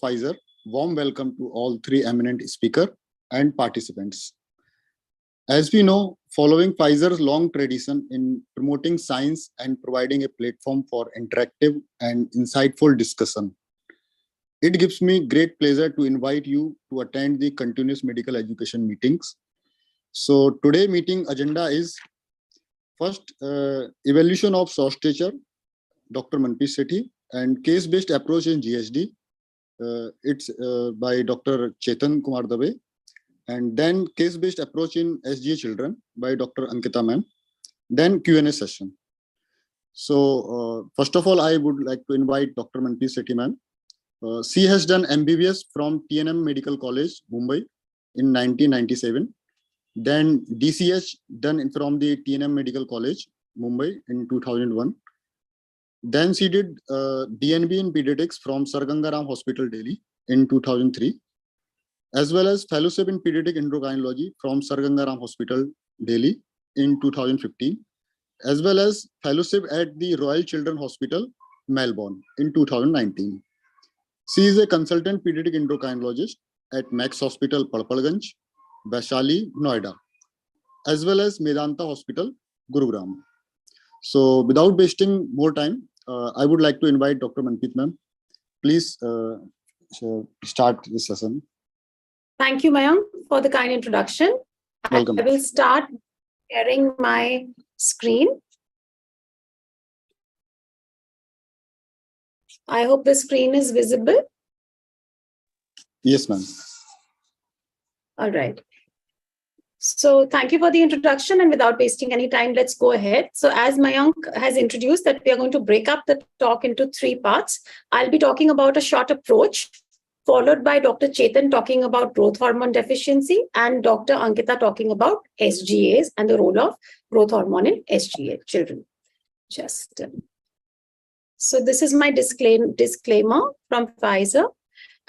Pfizer, warm welcome to all three eminent speakers and participants. As we know, following Pfizer's long tradition in promoting science and providing a platform for interactive and insightful discussion, it gives me great pleasure to invite you to attend the continuous medical education meetings. So today meeting agenda is first, evaluation of short stature, Dr. Manpreet Sethi, and case-based approach in GSD. It's by Dr. Chetan Kumar Dave, and then case-based approach in SGA children by Dr. Ankita ma'am, then Q&A session. So first of all, I would like to invite Dr. Manpreet Sethi ma'am. She has done MBBS from TNM Medical College, Mumbai in 1997. Then DCH done from the TNM Medical College, Mumbai in 2001. Then she did DNB in Pediatrics from Sir Ganga Ram Hospital, Delhi in 2003, as well as Fellowship in Pediatric Endocrinology from Sir Ganga Ram Hospital, Delhi in 2015, as well as Fellowship at the Royal Children's Hospital, Melbourne in 2019. She is a consultant pediatric endocrinologist at Max Hospital, Padpalganj, Vaishali, Noida, as well as Medanta Hospital, Gurugram. So without wasting more time, I would like to invite Dr. Manpreet ma'am. Please start this session. Thank you, Mayank, for the kind introduction. Welcome. I will start sharing my screen. I hope the screen is visible. Yes, ma'am. All right. So thank you for the introduction, and without wasting any time, let's go ahead. So as Mayank has introduced that we are going to break up the talk into three parts. I'll be talking about a short approach, followed by Dr. Chetan talking about growth hormone deficiency, and Dr. Ankita talking about SGAs and the role of growth hormone in SGA children. So this is my disclaimer from Pfizer.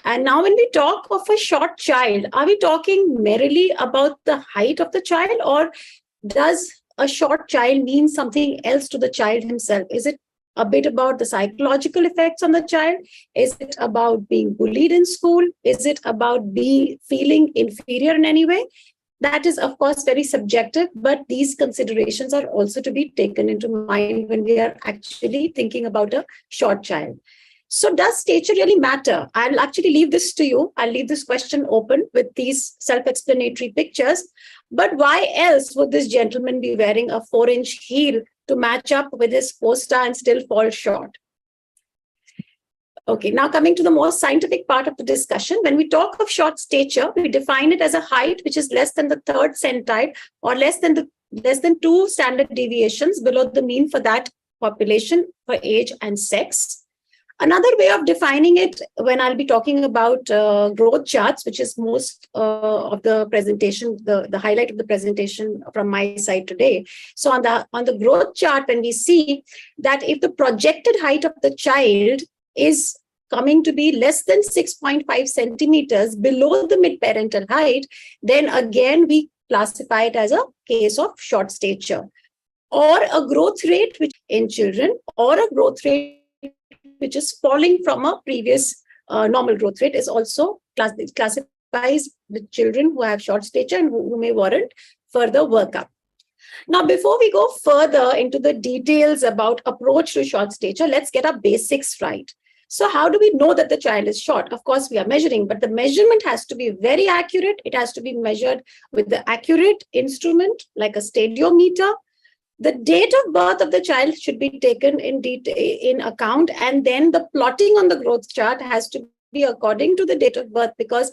And now when we talk of a short child, are we talking merely about the height of the child, or does a short child mean something else to the child himself? Is it a bit about the psychological effects on the child? Is it about being bullied in school? Is it about feeling inferior in any way? That is, of course, very subjective, but these considerations are also to be taken into mind when we are actually thinking about a short child. So does stature really matter? I'll actually leave this to you. I'll leave this question open with these self-explanatory pictures. But why else would this gentleman be wearing a 4-inch heel to match up with his poster and still fall short? Okay, now coming to the more scientific part of the discussion. When we talk of short stature, we define it as a height which is less than the third centile or less than 2 standard deviations below the mean for that population for age and sex. Another way of defining it, when I'll be talking about growth charts, which is most of the presentation, the highlight of the presentation from my side today. So on the growth chart, when we see that if the projected height of the child is coming to be less than 6.5 centimeters below the mid-parental height, then again we classify it as a case of short stature, or a growth rate which in children, or a growth rate which is falling from a previous normal growth rate is also classifies the children who have short stature and who may warrant further workup. Now, before we go further into the details about approach to short stature, let's get our basics right. So how do we know that the child is short? Of course, we are measuring, but the measurement has to be very accurate. It has to be measured with the accurate instrument like a stadiometer. The date of birth of the child should be taken in account, and then the plotting on the growth chart has to be according to the date of birth, because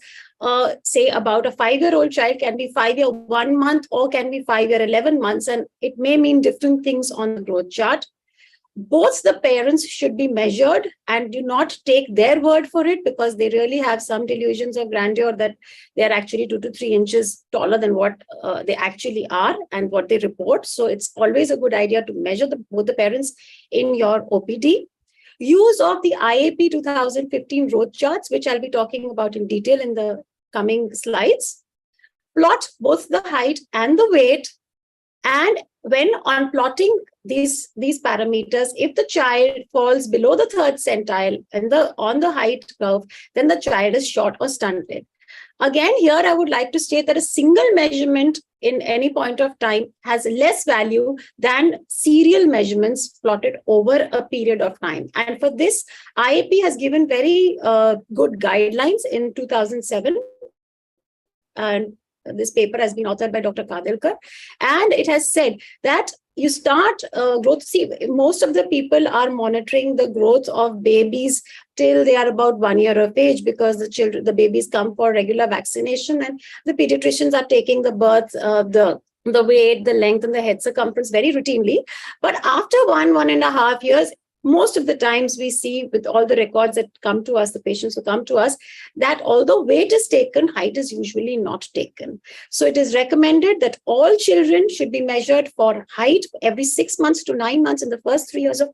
say about a 5-year-old child can be 5 year 1 month or can be 5 year 11 months, and it may mean different things on the growth chart. Both the parents should be measured, and do not take their word for it, because they really have some delusions of grandeur that they are actually 2 to 3 inches taller than what they actually are and what they report. So it's always a good idea to measure both the parents in your OPD. Use of the IAP 2015 growth charts, which I'll be talking about in detail in the coming slides. Plot both the height and the weight And when on plotting these parameters, if the child falls below the third centile and on the height curve, then the child is short or stunted. Again, here I would like to state that a single measurement in any point of time has less value than serial measurements plotted over a period of time. And for this, IAP has given very good guidelines in 2007. And this paper has been authored by Dr. Kadilkar. And it has said that you start growth. See, most of the people are monitoring the growth of babies till they are about 1 year of age, because the babies come for regular vaccination, and the pediatricians are taking the birth, the weight, the length, and the head circumference very routinely. But after 1.5 years, most of the times we see with all the records that come to us, the patients who come to us, that although weight is taken, height is usually not taken. So it is recommended that all children should be measured for height every 6 months to 9 months in the first 3 years of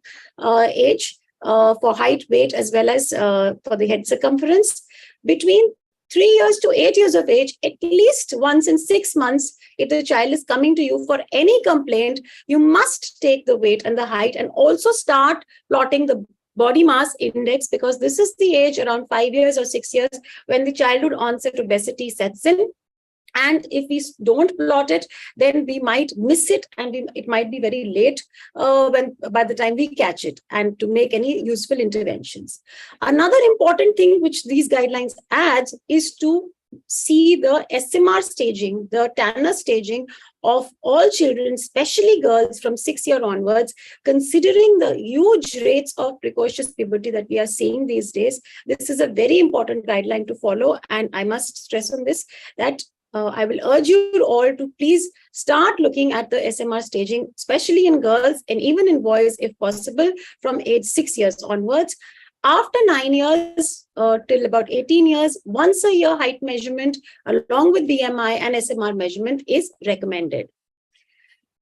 age, for height, weight, as well as for the head circumference. Between 3 years to 8 years of age, at least once in 6 months, if the child is coming to you for any complaint, you must take the weight and the height, and also start plotting the body mass index, because this is the age around 5 years or 6 years when the childhood onset obesity sets in. And if we don't plot it, then we might miss it, and it might be very late by the time we catch it, and to make any useful interventions. Another important thing which these guidelines add is to see the SMR staging, the Tanner staging of all children, especially girls from 6 years onwards, considering the huge rates of precocious puberty that we are seeing these days. This is a very important guideline to follow, and I must stress on this, that I will urge you all to please start looking at the SMR staging, especially in girls and even in boys, if possible, from age 6 years onwards. After 9 years till about 18 years, once a year height measurement along with BMI and SMR measurement is recommended.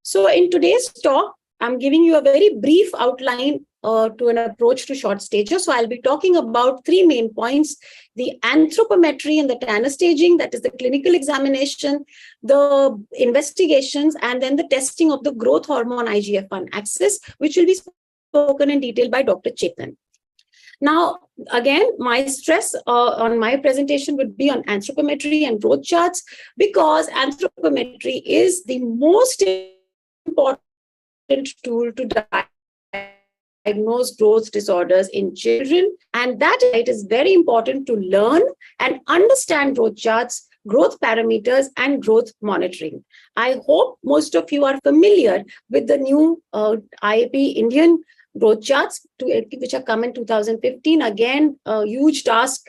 So in today's talk, I'm giving you a very brief outline to an approach to short stature. So I'll be talking about 3 main points: the anthropometry and the Tanner staging, that is the clinical examination, the investigations, and then the testing of the growth hormone IGF-1 axis, which will be spoken in detail by Dr. Chetan. Now, again, my stress on my presentation would be on anthropometry and growth charts, because anthropometry is the most important tool to diagnose growth disorders in children. And that it is very important to learn and understand growth charts, growth parameters, and growth monitoring. I hope most of you are familiar with the new IAP Indian growth charts, which have come in 2015. Again, a huge task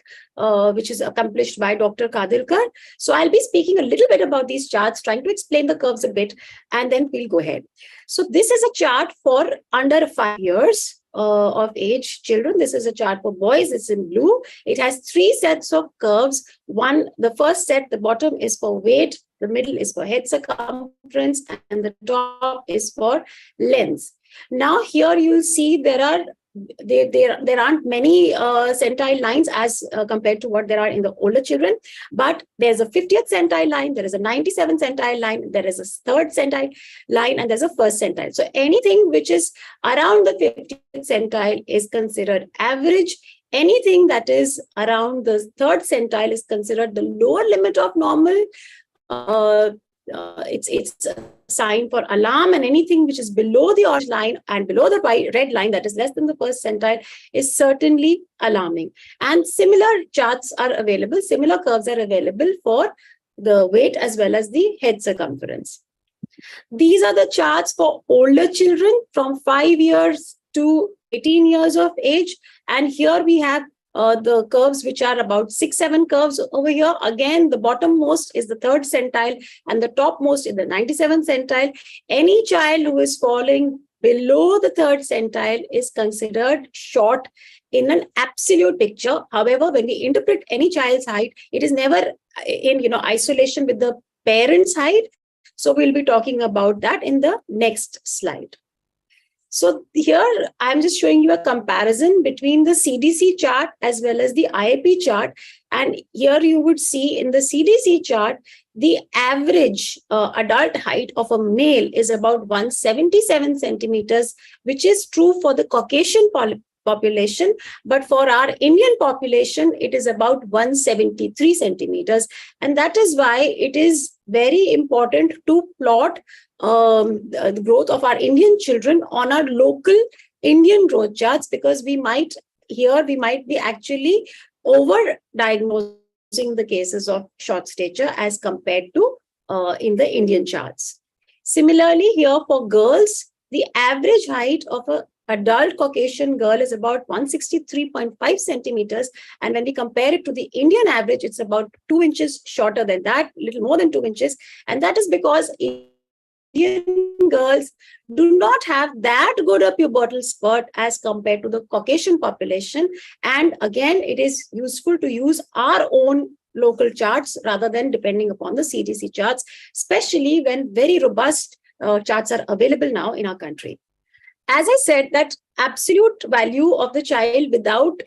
which is accomplished by Dr. Kadilkar. So I'll be speaking a little bit about these charts, trying to explain the curves a bit, and then we'll go ahead. So this is a chart for under 5 years of age children. This is a chart for boys. It's in blue. It has 3 sets of curves. The first set, the bottom is for weight, the middle is for head circumference, and the top is for length. Now here you'll see there aren't many centile lines as compared to what there are in the older children, but there's a 50th centile line, there is a 97th centile line, there is a 3rd centile line, and there's a 1st centile. So anything which is around the 50th centile is considered average. Anything that is around the 3rd centile is considered the lower limit of normal. It's a sign for alarm, and anything which is below the orange line and below the red line, that is less than the 1st centile, is certainly alarming. And similar charts are available, similar curves are available for the weight as well as the head circumference. These are the charts for older children from 5 years to 18 years of age, and here we have the curves which are about 6-7 curves over here. Again, the bottommost is the 3rd centile and the topmost is the 97th centile. Any child who is falling below the 3rd centile is considered short in an absolute picture. However, when we interpret any child's height, it is never in isolation with the parent's height. So we'll be talking about that in the next slide. So here I'm just showing you a comparison between the CDC chart as well as the IAP chart. And here you would see in the CDC chart, the average adult height of a male is about 177 centimeters, which is true for the Caucasian population. But for our Indian population, it is about 173 centimeters. And that is why it is very important to plot the growth of our Indian children on our local Indian growth charts, because we might be actually over diagnosing the cases of short stature as compared to in the Indian charts. Similarly, here for girls, the average height of an adult Caucasian girl is about 163.5 centimeters. And when we compare it to the Indian average, it's about 2 inches shorter than that, little more than 2 inches. And that is because Indian girls do not have that good a pubertal spurt as compared to the Caucasian population. And again, it is useful to use our own local charts rather than depending upon the CDC charts, especially when very robust charts are available now in our country. As I said, that absolute value of the child without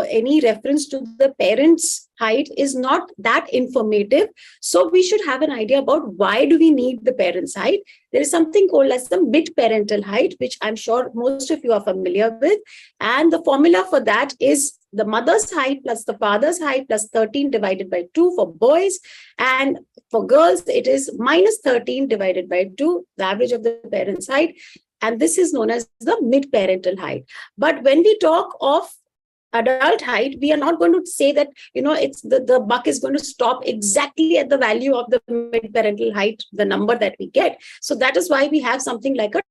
any reference to the parents' height is not that informative. So we should have an idea about why do we need the parents' height. There is something called as the mid-parental height, which I'm sure most of you are familiar with. And the formula for that is the mother's height plus the father's height plus 13 divided by 2 for boys. And for girls, it is minus 13 divided by 2, the average of the parents' height. And this is known as the mid-parental height. But when we talk of adult height, we are not going to say that, it's the buck is going to stop exactly at the value of the mid-parental height, the number that we get. So that is why we have something like a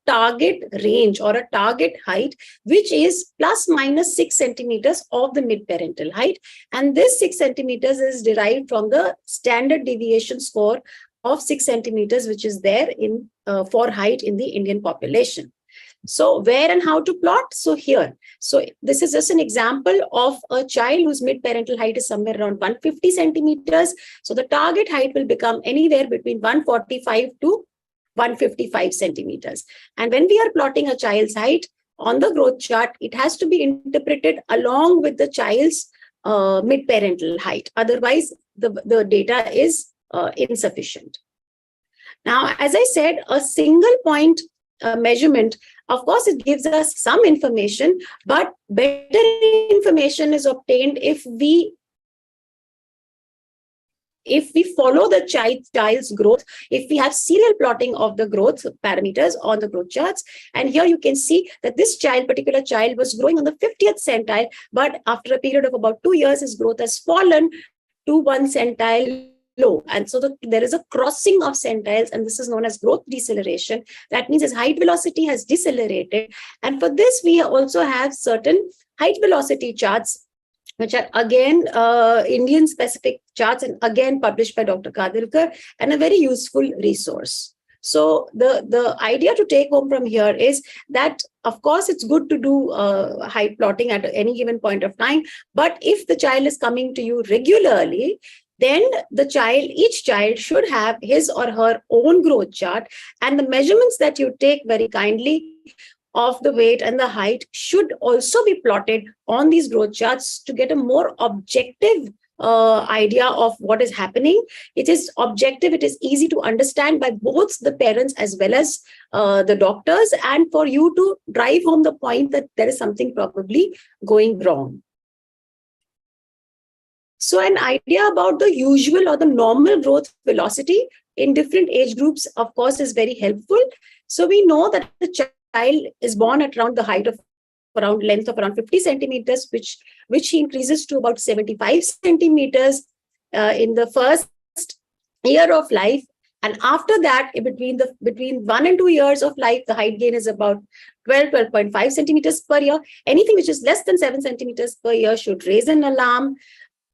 target range or a target height, which is plus minus 6 centimeters of the mid-parental height. And this 6 centimeters is derived from the standard deviation score of 6 centimeters, which is there in for height in the Indian population. So where and how to plot? So here. So this is just an example of a child whose mid-parental height is somewhere around 150 centimeters. So the target height will become anywhere between 145 to 155 centimeters. And when we are plotting a child's height on the growth chart, it has to be interpreted along with the child's mid-parental height. Otherwise, the data is insufficient. Now, as I said, a single point measurement, of course, it gives us some information, but better information is obtained if we follow the child's growth, if we have serial plotting of the growth parameters on the growth charts. And here you can see that this particular child was growing on the 50th centile, but after a period of about 2 years, his growth has fallen to 1 centile low. And so there is a crossing of centiles, and this is known as growth deceleration. That means his height velocity has decelerated. And for this, we also have certain height velocity charts, which are again Indian specific charts, and again published by Dr. Kadilkar, and a very useful resource. So the idea to take home from here is that, of course, it's good to do height plotting at any given point of time. But if the child is coming to you regularly, then each child should have his or her own growth chart, and the measurements that you take very kindly of the weight and the height should also be plotted on these growth charts to get a more objective idea of what is happening. It is objective, it is easy to understand by both the parents as well as the doctors, and for you to drive home the point that there is something probably going wrong. So an idea about the usual or the normal growth velocity in different age groups, of course, is very helpful. So we know that the child is born at around the height of around length of around 50 centimeters, which he increases to about 75 centimeters in the first year of life. And after that, between 1 and 2 years of life, the height gain is about 12.5 centimeters per year. Anything which is less than 7 centimeters per year should raise an alarm.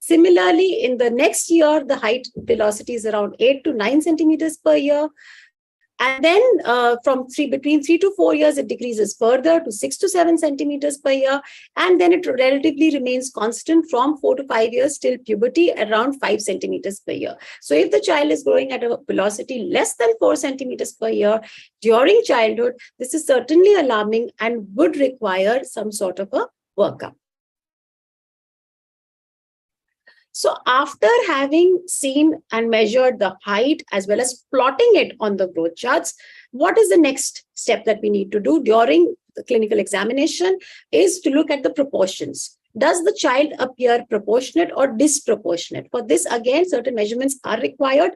Similarly, in the next year, the height velocity is around 8 to 9 centimeters per year. And then between 3 to 4 years, it decreases further to 6 to 7 centimeters per year. And then it relatively remains constant from 4 to 5 years till puberty, around 5 centimeters per year. So if the child is growing at a velocity less than 4 centimeters per year during childhood, this is certainly alarming and would require some sort of a workup. So after having seen and measured the height as well as plotting it on the growth charts, what is the next step that we need to do during the clinical examination is to look at the proportions. Does the child appear proportionate or disproportionate? For this, again, certain measurements are required.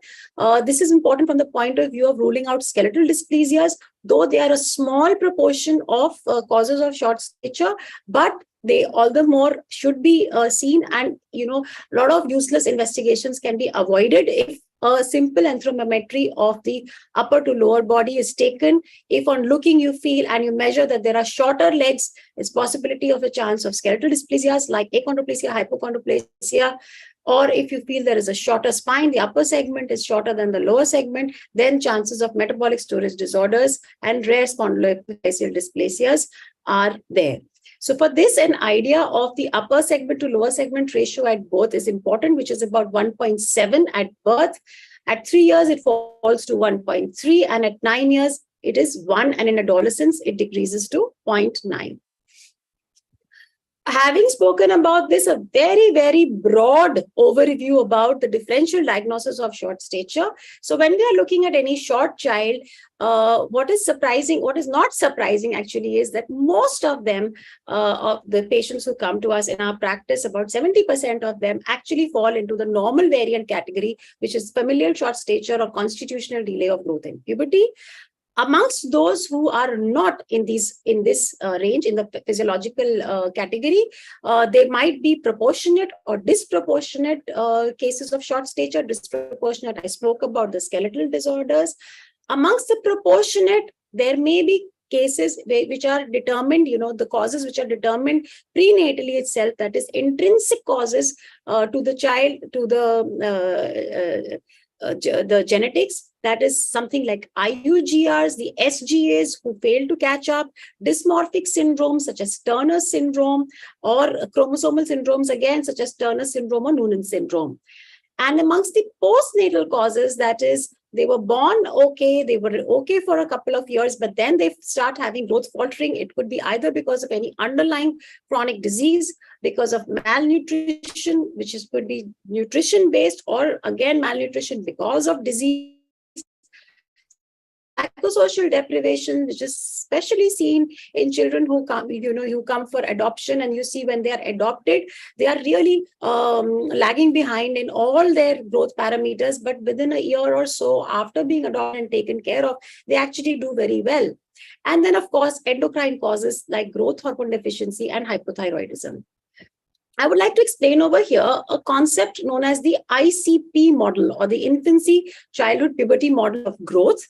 This is important from the point of view of ruling out skeletal dysplasias, though they are a small proportion of causes of short stature, but they all the more should be seen, and a lot of useless investigations can be avoided if a simple anthropometry of the upper to lower body is taken. If on looking you feel and you measure that there are shorter legs, there's possibility of a chance of skeletal dysplasias like achondroplasia, hypochondroplasia. Or if you feel there is a shorter spine, the upper segment is shorter than the lower segment, then chances of metabolic storage disorders and rare spondyloepiphyseal dysplasias are there. So for this, an idea of the upper segment to lower segment ratio at birth is important, which is about 1.7 at birth. At 3 years, it falls to 1.3, and at 9 years, it is 1, and in adolescence, it decreases to 0.9. Having spoken about this, a very, very broad overview about the differential diagnosis of short stature. So when we are looking at any short child, what is not surprising actually is that most of them, of the patients who come to us in our practice, about 70% of them actually fall into the normal variant category, which is familial short stature or constitutional delay of growth in puberty. Amongst those who are not in this range, in the physiological category, they might be proportionate or disproportionate cases of short stature. Disproportionate, I spoke about the skeletal disorders. Amongst the proportionate, there may be cases which are determined, the causes which are determined prenatally itself, that is intrinsic causes to the child, to the genetics. That is something like IUGRs, the SGAs who fail to catch up, dysmorphic syndromes such as Turner syndrome, or chromosomal syndromes again such as Turner syndrome or Noonan syndrome. And amongst the postnatal causes, that is, they were born okay, they were okay for a couple of years, but then they start having growth faltering. It could be either because of any underlying chronic disease, because of malnutrition, could be nutrition-based, or again, malnutrition because of disease. Psychosocial deprivation, which is especially seen in children who come for adoption, and you see when they are adopted, they are really lagging behind in all their growth parameters, but within a year or so after being adopted and taken care of, they actually do very well. And then, of course, endocrine causes like growth hormone deficiency and hypothyroidism. I would like to explain over here a concept known as the ICP model, or the infancy, childhood, puberty model of growth.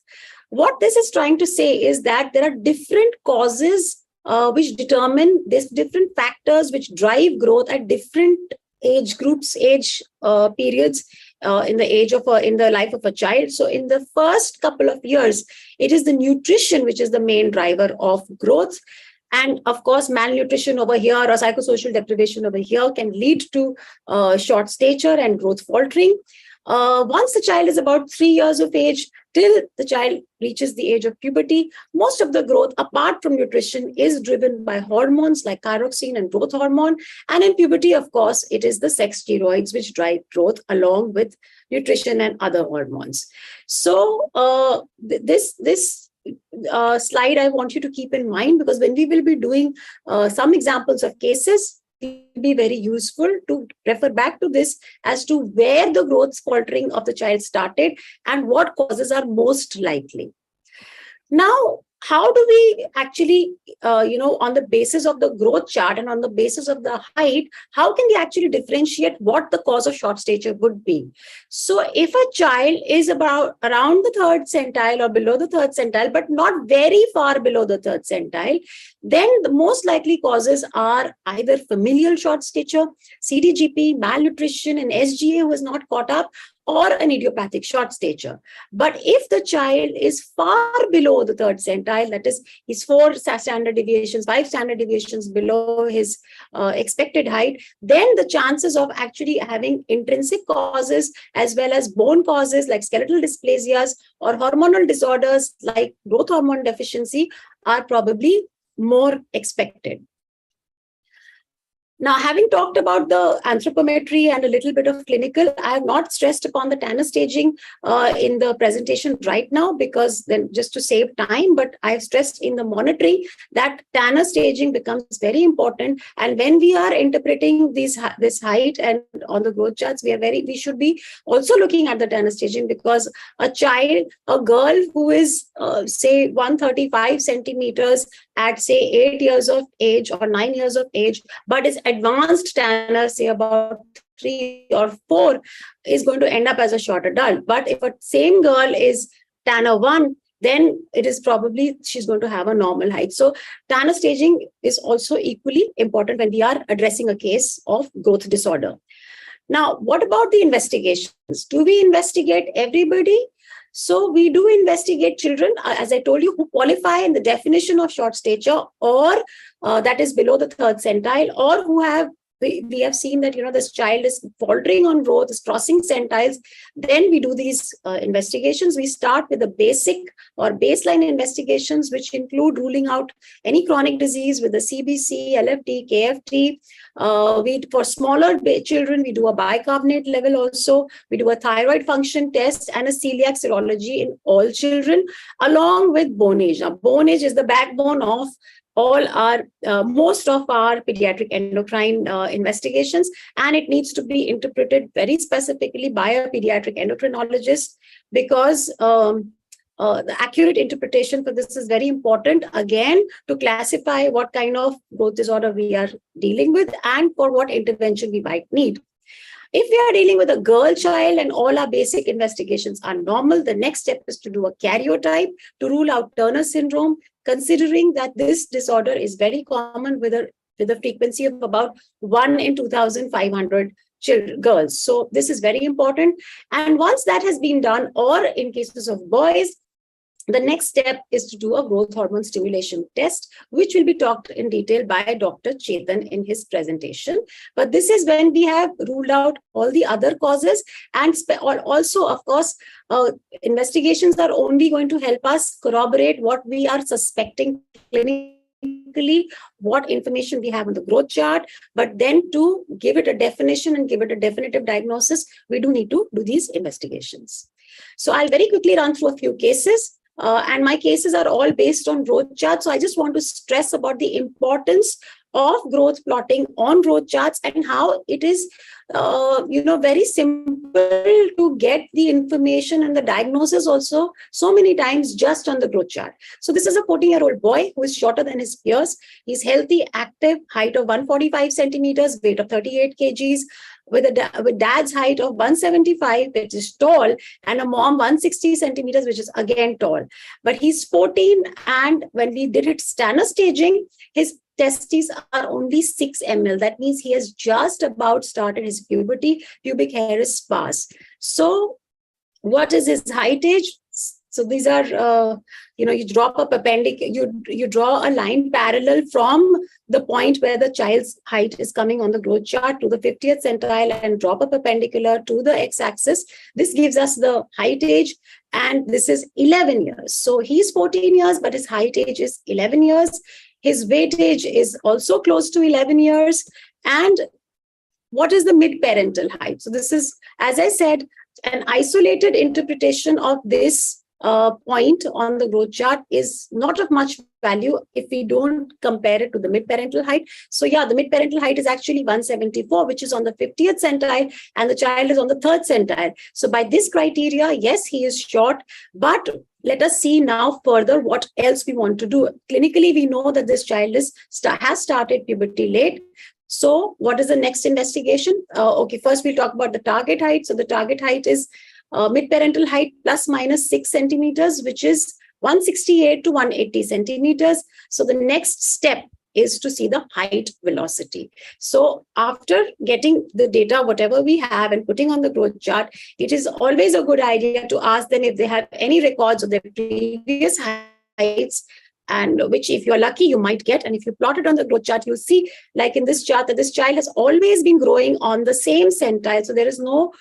What this is trying to say is that there are different causes which determine this, different factors which drive growth at different age groups, periods in the life of a child. So in the first couple of years, it is the nutrition which is the main driver of growth. And of course, malnutrition over here or psychosocial deprivation over here can lead to short stature and growth faltering. Once the child is about 3 years of age, till the child reaches the age of puberty, most of the growth, apart from nutrition, is driven by hormones like thyroxine and growth hormone. And in puberty, of course, it is the sex steroids which drive growth along with nutrition and other hormones. So this slide I want you to keep in mind, because when we will be doing some examples of cases, it will be very useful to refer back to this as to where the growth faltering of the child started and what causes are most likely. Now, how do we actually, on the basis of the growth chart and on the basis of the height, how can we actually differentiate what the cause of short stature would be? So if a child is around the 3rd centile or below the 3rd centile, but not very far below the 3rd centile, then the most likely causes are either familial short stature, CDGP, malnutrition, and SGA who has not caught up, or an idiopathic short stature. But if the child is far below the third centile, that is, he's 4 standard deviations, 5 standard deviations below his expected height, then the chances of actually having intrinsic causes as well as bone causes like skeletal dysplasias or hormonal disorders like growth hormone deficiency are probably more expected. Now, having talked about the anthropometry and a little bit of clinical, I have not stressed upon the Tanner staging in the presentation right now, because then just to save time, but I've stressed in the monitoring that Tanner staging becomes very important. And when we are interpreting this height and on the growth charts, we should be also looking at the Tanner staging, because a girl who is say 135 centimeters at say 8 years of age or 9 years of age, but is advanced Tanner, say about 3 or 4, is going to end up as a short adult. But if a same girl is Tanner 1, then it is probably she's going to have a normal height. So Tanner staging is also equally important when we are addressing a case of growth disorder. Now, what about the investigations? Do we investigate everybody? So we do investigate children, as I told you, who qualify in the definition of short stature, or that is below the third centile, or who have, we have seen that, this child is faltering on growth, is crossing centiles. Then we do these investigations. We start with the basic or baseline investigations, which include ruling out any chronic disease with the CBC, LFT, KFT. For smaller children, we do a bicarbonate level also. We do a thyroid function test and a celiac serology in all children, along with bone age. Now, bone age is the backbone of most of our pediatric endocrine investigations, and it needs to be interpreted very specifically by a pediatric endocrinologist, because the accurate interpretation for this is very important, again, to classify what kind of growth disorder we are dealing with and for what intervention we might need. If we are dealing with a girl child and all our basic investigations are normal, the next step is to do a karyotype to rule out Turner syndrome, considering that this disorder is very common with a frequency of about 1 in 2,500 girls. So this is very important. And once that has been done, or in cases of boys, the next step is to do a growth hormone stimulation test, which will be talked in detail by Dr. Chetan in his presentation. But this is when we have ruled out all the other causes. And also, of course, investigations are only going to help us corroborate what we are suspecting clinically, what information we have on the growth chart. But then to give it a definition and give it a definitive diagnosis, we do need to do these investigations. So I'll very quickly run through a few cases. And my cases are all based on growth charts. So I just want to stress about the importance of growth plotting on growth charts and how it is, very simple to get the information and the diagnosis also so many times just on the growth chart. So this is a 14-year-old boy who is shorter than his peers. He's healthy, active, height of 145 centimeters, weight of 38 kgs. With dad's height of 175, which is tall, and a mom 160 centimeters, which is again tall. But he's 14, and when we did it Tanner staging, his testes are only 6 ml. That means he has just about started his puberty. Pubic hair is sparse. So what is his height age? So these are, you drop up you draw a line parallel from the point where the child's height is coming on the growth chart to the 50th centile and drop a perpendicular to the x-axis. This gives us the height age, and this is 11 years. So he's 14 years, but his height age is 11 years. His weight age is also close to 11 years. And what is the mid-parental height? So this is, as I said, an isolated interpretation of this point on the growth chart is not of much value if we don't compare it to the mid-parental height. So yeah, the mid-parental height is actually 174, which is on the 50th centile, and the child is on the 3rd centile. So by this criteria, yes, he is short, but let us see now further what else we want to do. Clinically, we know that this child has started puberty late. So what is the next investigation? First we'll talk about the target height. So the target height is mid-parental height plus minus 6 centimeters, which is 168 to 180 centimeters. So the next step is to see the height velocity. So after getting the data, whatever we have, and putting on the growth chart, it is always a good idea to ask them if they have any records of their previous heights, and which, if you're lucky, you might get. And if you plot it on the growth chart, you'll see, like in this chart, that this child has always been growing on the same centile. So there is no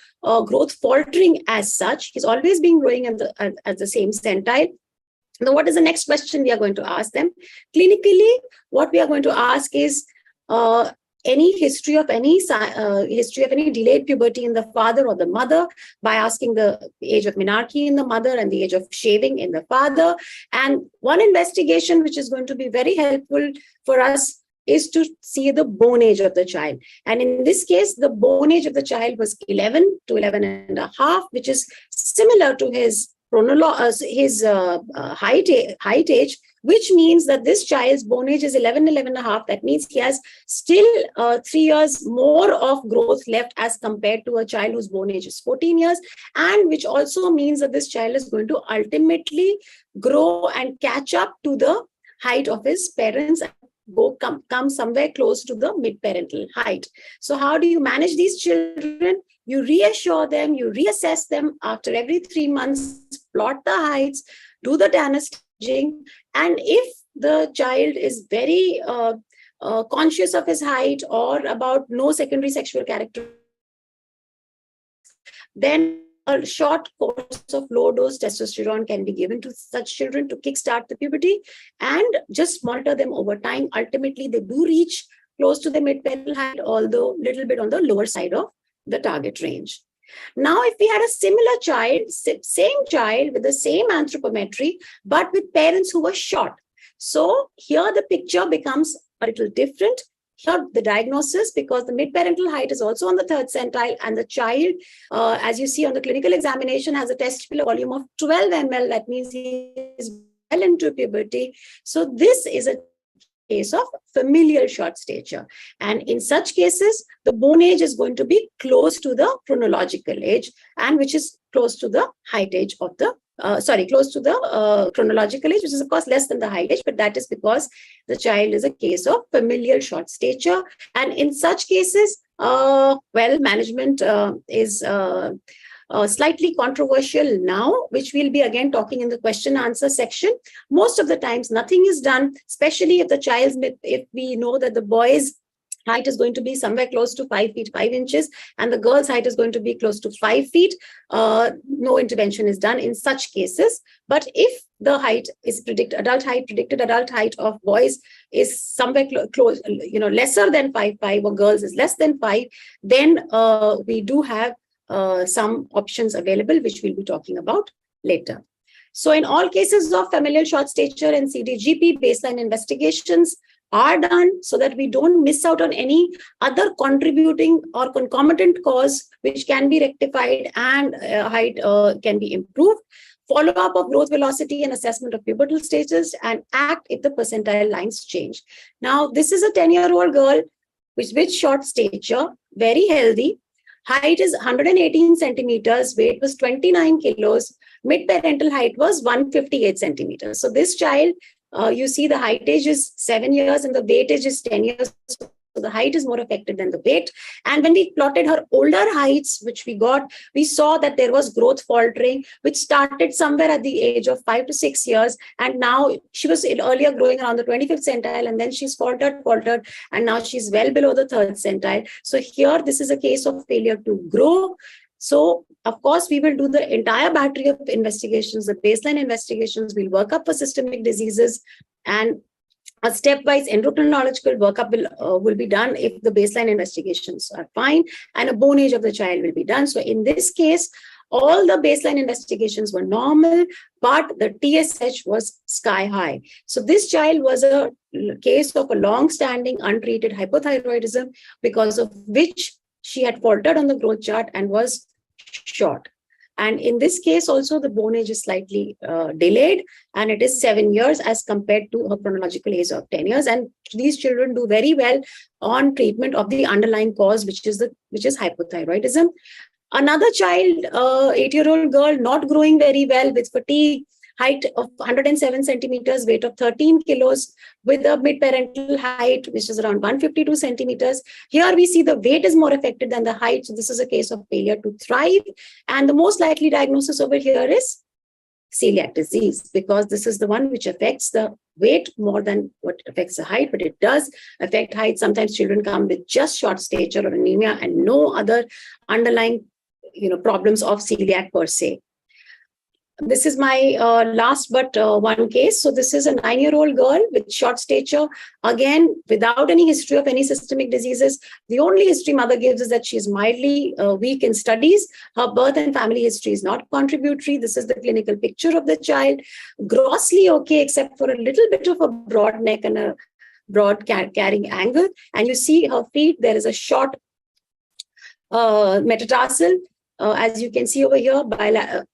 growth faltering as such. He's always been growing at the same centile. Now, what is the next question we are going to ask them? Clinically, what we are going to ask is any history of any delayed puberty in the father or the mother, by asking the age of menarche in the mother and the age of shaving in the father. And one investigation which is going to be very helpful for us is to see the bone age of the child. And in this case, the bone age of the child was 11 to 11 and a half, which is similar to his height age, which means that this child's bone age is 11 and a half. That means he has still 3 years more of growth left as compared to a child whose bone age is 14 years. And which also means that this child is going to ultimately grow and catch up to the height of his parents, come somewhere close to the mid-parental height. So how do you manage these children? You reassure them, you reassess them after every 3 months, plot the heights, do the Tanner staging. And if the child is very conscious of his height or about no secondary sexual character, then a short course of low-dose testosterone can be given to such children to kickstart the puberty and just monitor them over time. Ultimately, they do reach close to the mid-parental height, although a little bit on the lower side of the target range. Now, if we had a similar child, same child with the same anthropometry, but with parents who were short. So here the picture becomes a little different. Here the diagnosis, because the mid-parental height is also on the 3rd centile, and the child, as you see on the clinical examination, has a testicular volume of 12 ml. That means he is well into puberty. So this is a case of familial short stature. And in such cases, the bone age is going to be close to the chronological age, and which is close to the height age of the close to the chronological age, which is of course less than the height age, but that is because the child is a case of familial short stature. And in such cases, management is slightly controversial now, which we'll be again talking in the question answer section. Most of the times nothing is done, especially if the child's, if we know that the boy's height is going to be somewhere close to 5 feet 5 inches and the girl's height is going to be close to 5 feet. No intervention is done in such cases. But if the height is predicted adult height of boys is somewhere close, lesser than 5'5", or girls is less than 5, then we do have some options available, which we'll be talking about later. So in all cases of familial short stature and CDGP, baseline investigations are done so that we don't miss out on any other contributing or concomitant cause which can be rectified and height can be improved. Follow-up of growth velocity and assessment of pubertal stages, and act if the percentile lines change. Now, this is a 10-year-old girl with short stature, very healthy. Height is 118 centimeters, weight was 29 kilos, mid-parental height was 158 centimeters. So this child, you see the height age is 7 years and the weight age is 10 years. So the height is more affected than the weight. And when we plotted her older heights, which we got, we saw that there was growth faltering, which started somewhere at the age of 5 to 6 years. And now she was earlier growing around the 25th centile, and then she's faltered, and now she's well below the 3rd centile. So here, this is a case of failure to grow. So, of course, we will do the entire battery of investigations, the baseline investigations. We'll work up for systemic diseases, and a stepwise endocrinological workup will be done if the baseline investigations are fine, and a bone age of the child will be done. So in this case, all the baseline investigations were normal, but the TSH was sky high. So this child was a case of a long-standing untreated hypothyroidism, because of which she had faltered on the growth chart and was short. And in this case also, the bone age is slightly delayed, and it is 7 years as compared to her chronological age of 10 years. And these children do very well on treatment of the underlying cause, which is hypothyroidism. Another child, 8-year-old girl, not growing very well with fatigue, height of 107 centimeters, weight of 13 kilos, with a mid-parental height, which is around 152 centimeters. Here we see the weight is more affected than the height. So this is a case of failure to thrive. And the most likely diagnosis over here is celiac disease, because this is the one which affects the weight more than what affects the height, but it does affect height. Sometimes children come with just short stature or anemia and no other underlying problems of celiac per se. This is my last but one case. So this is a 9-year-old girl with short stature, again, without any history of any systemic diseases. The only history mother gives is that she is mildly weak in studies. Her birth and family history is not contributory. This is the clinical picture of the child. Grossly okay, except for a little bit of a broad neck and a broad carrying angle. And you see her feet, there is a short metatarsal. As you can see over here,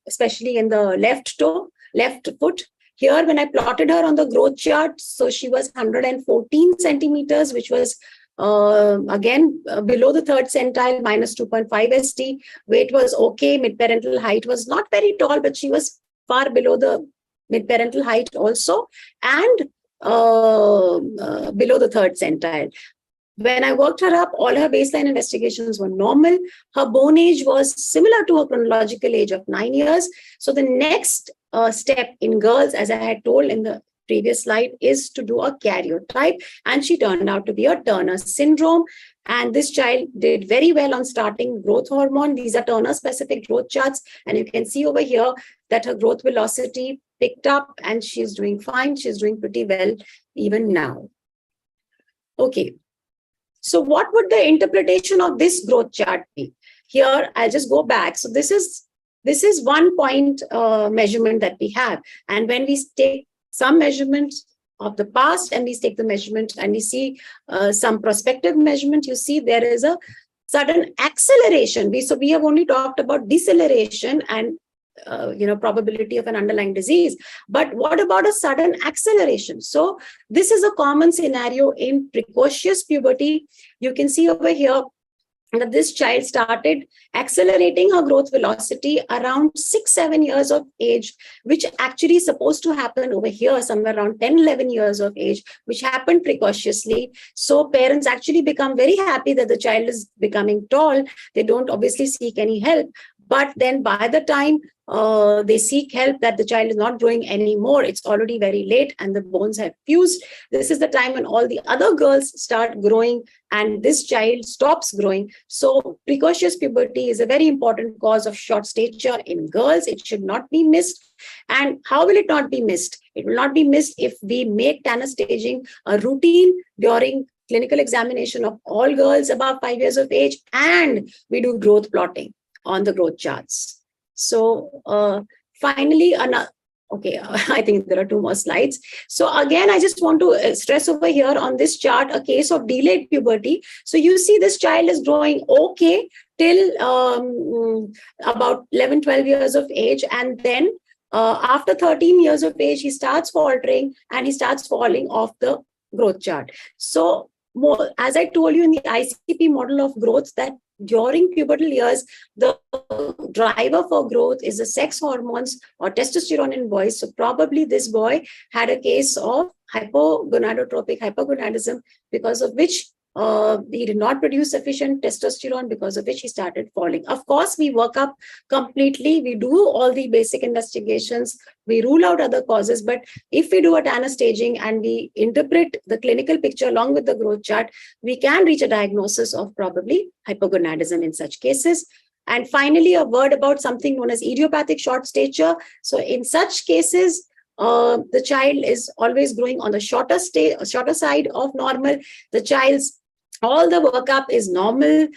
especially in the left foot. Here, when I plotted her on the growth chart, so she was 114 centimeters, which was again below the third centile, minus 2.5 ST. Weight was okay. Mid-parental height was not very tall, but she was far below the mid-parental height also, and below the third centile. When I worked her up, all her baseline investigations were normal. Her bone age was similar to her chronological age of 9 years. So the next step in girls, as I had told in the previous slide, is to do a karyotype. And she turned out to be a Turner syndrome. And this child did very well on starting growth hormone. These are Turner-specific growth charts. And you can see over here that her growth velocity picked up and she's doing fine. She's doing pretty well even now. Okay. So what would the interpretation of this growth chart be? Here, I'll just go back. So this is 1 point measurement that we have. And when we take some measurements of the past and we take the measurement and we see some prospective measurement, you see there is a sudden acceleration. So we have only talked about deceleration and probability of an underlying disease. But what about a sudden acceleration? So this is a common scenario in precocious puberty. You can see over here that this child started accelerating her growth velocity around 6-7 years of age, which actually is supposed to happen over here somewhere around 10-11 years of age, which happened precociously. So parents actually become very happy that the child is becoming tall. They don't obviously seek any help. But then by the time they seek help, that the child is not growing anymore, it's already very late and the bones have fused. This is the time when all the other girls start growing and this child stops growing. So precocious puberty is a very important cause of short stature in girls. It should not be missed. And how will it not be missed? It will not be missed if we make Tanner staging a routine during clinical examination of all girls above 5 years of age, and we do growth plotting on the growth charts. So finally, I think there are 2 more slides. So again, I just want to stress over here on this chart a case of delayed puberty. So you see this child is growing okay till about 11-12 years of age, and then after 13 years of age, he starts faltering and he starts falling off the growth chart. So as I told you in the ICP model of growth, that during pubertal years, the driver for growth is the sex hormones or testosterone in boys. So probably this boy had a case of hypogonadotropic hypogonadism, because of which he did not produce sufficient testosterone, because of which he started falling. Of course, we work up completely. We do all the basic investigations. We rule out other causes. But if we do a Tanner staging and we interpret the clinical picture along with the growth chart, we can reach a diagnosis of probably hypogonadism in such cases. And finally, a word about something known as idiopathic short stature. So in such cases, the child is always growing on the shorter side of normal. The child's all the workup is normal.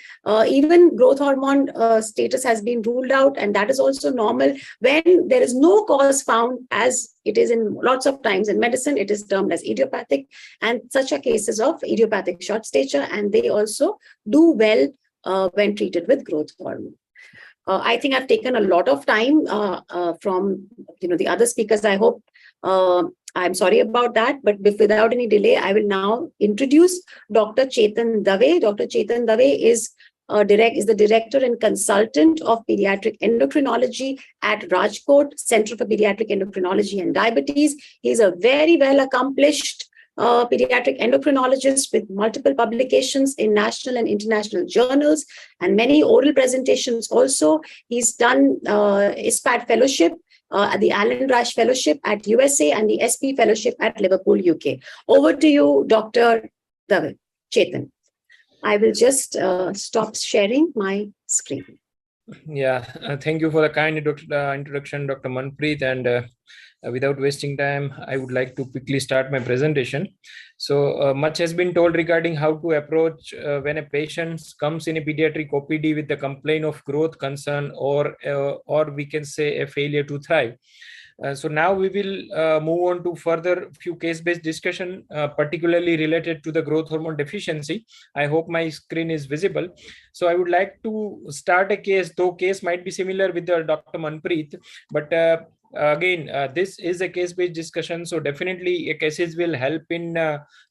Even growth hormone status has been ruled out, and that is also normal. When there is no cause found, as it is in lots of times in medicine, it is termed as idiopathic, and such are cases of idiopathic short stature, and they also do well when treated with growth hormone. I think I've taken a lot of time from the other speakers. I hope I'm sorry about that, but without any delay, I will now introduce Dr. Chetan Dave. Dr. Chetan Dave is is the director and consultant of pediatric endocrinology at Rajkot Center for Pediatric Endocrinology and Diabetes. He's a very well accomplished pediatric endocrinologist with multiple publications in national and international journals and many oral presentations also. He's done ISPAD fellowship, the Alan Rash Fellowship at USA and the SP Fellowship at Liverpool, UK. Over to you, Dr. Dhaval. Chetan. I will just stop sharing my screen. Yeah, thank you for the kind introduction, Dr. Manpreet. And without wasting time, I would like to quickly start my presentation. So much has been told regarding how to approach when a patient comes in a pediatric OPD with a complaint of growth concern or we can say a failure to thrive. So now we will move on to further few case-based discussion, particularly related to the growth hormone deficiency. I hope my screen is visible. So I would like to start a case, though case might be similar with Dr. Manpreet, but again, this is a case-based discussion. So definitely cases will help in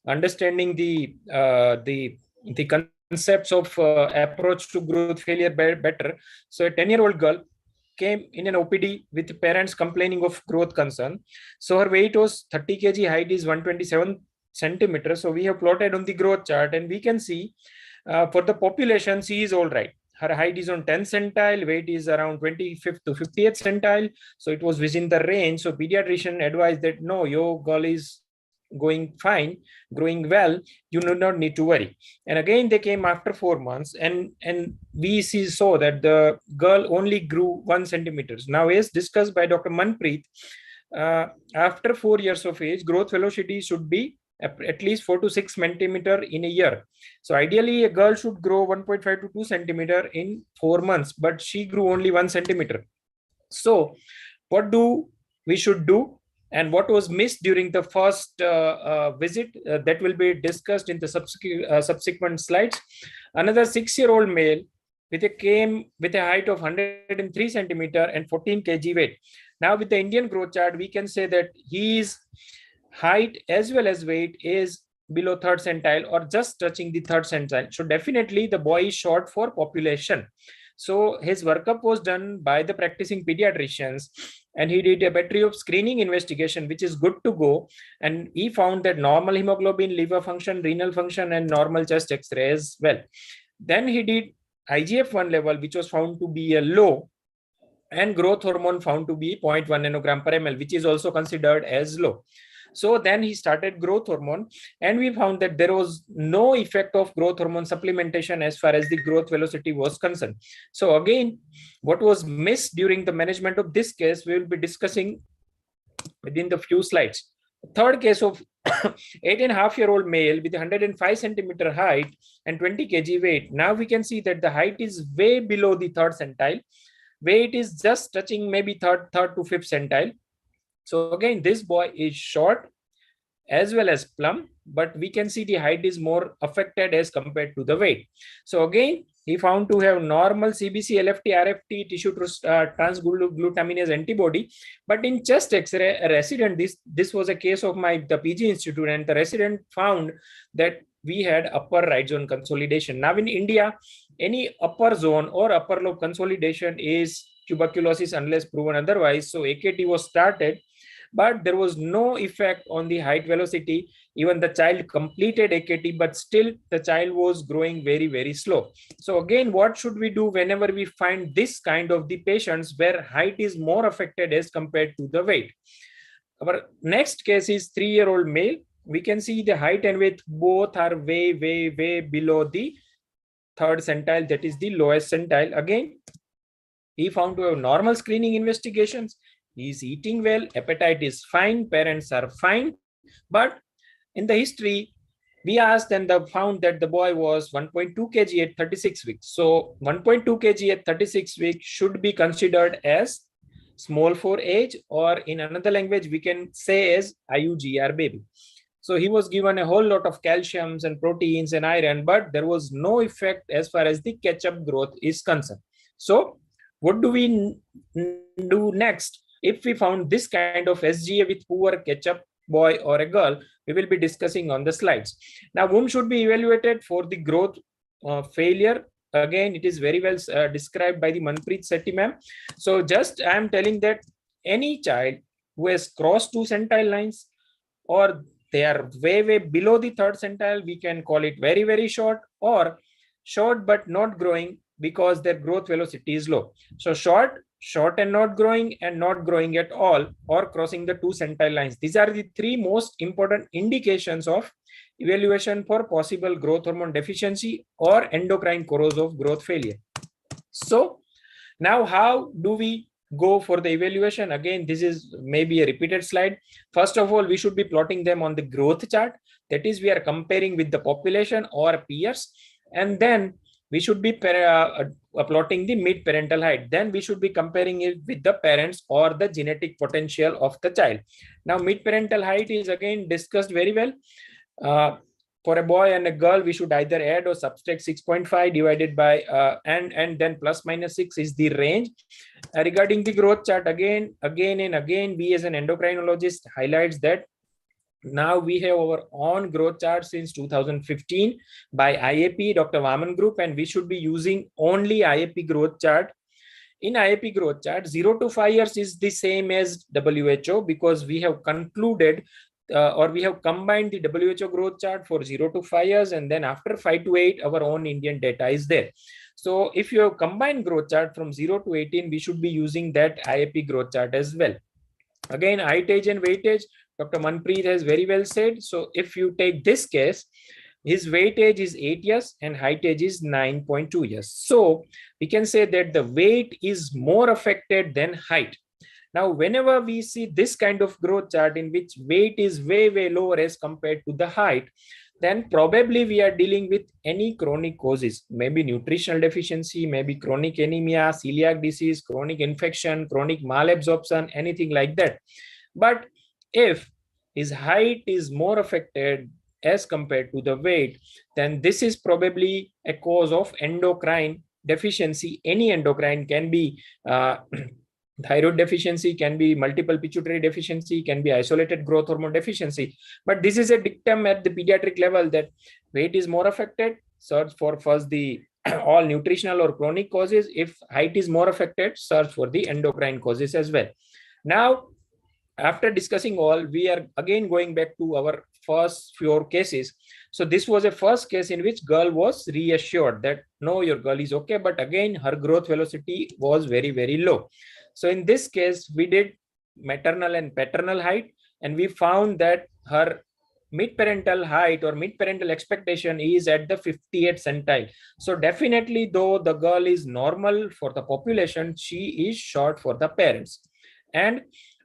understanding the concepts of approach to growth failure better. So a 10-year-old girl came in an OPD with parents complaining of growth concern. So her weight was 30 kg, height is 127 centimeters. So we have plotted on the growth chart and we can see for the population, she is all right. Her height is on 10th centile, weight is around 25th to 50th centile. So it was within the range. So pediatrician advised that no, your girl is going fine, growing well, you do not need to worry. And again, they came after 4 months and we saw that the girl only grew 1 centimeter. Now, as discussed by Dr. Manpreet, after 4 years of age, growth velocity should be at least 4 to 6 centimeter in a year. So ideally, a girl should grow 1.5 to 2 centimeter in 4 months, but she grew only 1 centimeter. So what we should do? And what was missed during the first visit, that will be discussed in the subsequent slides. Another 6-year-old male came with a height of 103 centimeter and 14 kg weight. Now with the Indian growth chart, we can say that his height as well as weight is below 3rd centile or just touching the 3rd centile. So definitely the boy is short for population. So his workup was done by the practicing pediatricians and he did a battery of screening investigation, which is good to go. And he found that normal hemoglobin, liver function, renal function, and normal chest X-ray as well. Then he did IGF-1 level, which was found to be a low, and growth hormone found to be 0.1 nanogram per ml, which is also considered as low. So then he started growth hormone and we found that there was no effect of growth hormone supplementation as far as the growth velocity was concerned. So again, what was missed during the management of this case, we will be discussing within the few slides. Third case of 8.5-year-old male with 105 centimeter height and 20 kg weight. Now we can see that the height is way below the 3rd centile. Weight is just touching maybe 3rd to 5th centile. So again, this boy is short as well as plump, but we can see the height is more affected as compared to the weight. So again, he found to have normal CBC, LFT, RFT, tissue transglutaminase antibody, but in chest X-ray, a resident, this was a case of the PG Institute, and the resident found that we had upper right zone consolidation. Now in India, any upper zone or upper lobe consolidation is tuberculosis unless proven otherwise. So AKT was started, but there was no effect on the height velocity. Even the child completed AKT, but still the child was growing very, very slow. So again, what should we do whenever we find this kind of the patients where height is more affected as compared to the weight? Our next case is 3-year-old male. We can see the height and weight both are way below the 3rd centile, that is the lowest centile. Again, he found to have normal screening investigations. He is eating well, appetite is fine, parents are fine. But in the history, we asked and found that the boy was 1.2 kg at 36 weeks. So 1.2 kg at 36 weeks should be considered as small for age, or in another language, we can say as IUGR baby. So he was given a whole lot of calciums and proteins and iron, but there was no effect as far as the catch-up growth is concerned. So what do we do next? If we found this kind of SGA with poor catch-up boy or a girl, we will be discussing on the slides. Now, whom should be evaluated for the growth failure again, it is very well described by the Manpreet Sethi ma'am. So just I am telling that any child who has crossed 2 centile lines, or they are way below the 3rd centile, we can call it very short, or short but not growing because their growth velocity is low. So short and not growing, and not growing at all, or crossing the 2 centile lines. These are the 3 most important indications of evaluation for possible growth hormone deficiency or endocrine corrosive growth failure. So now how do we go for the evaluation? Again, this is maybe a repeated slide. First of all, we should be plotting them on the growth chart. That is, we are comparing with the population or peers, and then we should be plotting the mid-parental height. Then we should be comparing it with the parents or the genetic potential of the child. Now, mid-parental height is again discussed very well. For a boy and a girl, we should either add or subtract 6.5 divided by and then plus minus 6 is the range. Regarding the growth chart, again and again, we as an endocrinologist highlights that now we have our own growth chart since 2015 by IAP, Dr. Vaman Group, and we should be using only IAP growth chart. In IAP growth chart, 0 to 5 years is the same as WHO, because we have concluded or we have combined the WHO growth chart for 0 to 5 years, and then after 5 to 8, our own Indian data is there. So if you have combined growth chart from 0 to 18, we should be using that IAP growth chart as well. Again, height, age, and weightage, Dr. Manpreet has very well said. So if you take this case, his weightage is 8 years and height age is 9.2 years. So we can say that the weight is more affected than height. Now, whenever we see this kind of growth chart in which weight is way lower as compared to the height, then probably we are dealing with any chronic causes, maybe nutritional deficiency, maybe chronic anemia, celiac disease, chronic infection, chronic malabsorption, anything like that. But if his height is more affected as compared to the weight, then this is probably a cause of endocrine deficiency. Any endocrine can be thyroid deficiency, can be multiple pituitary deficiency, can be isolated growth hormone deficiency. But this is a dictum at the pediatric level that weight is more affected, search for first the all nutritional or chronic causes. If height is more affected, search for the endocrine causes as well. Now, after discussing all, we are again going back to our first 4 cases. So this was a first case in which girl was reassured that no, your girl is okay, but again her growth velocity was very low. So in this case, we did maternal and paternal height, and we found that her mid-parental height or mid-parental expectation is at the 58th centile. So definitely, though the girl is normal for the population, she is short for the parents. And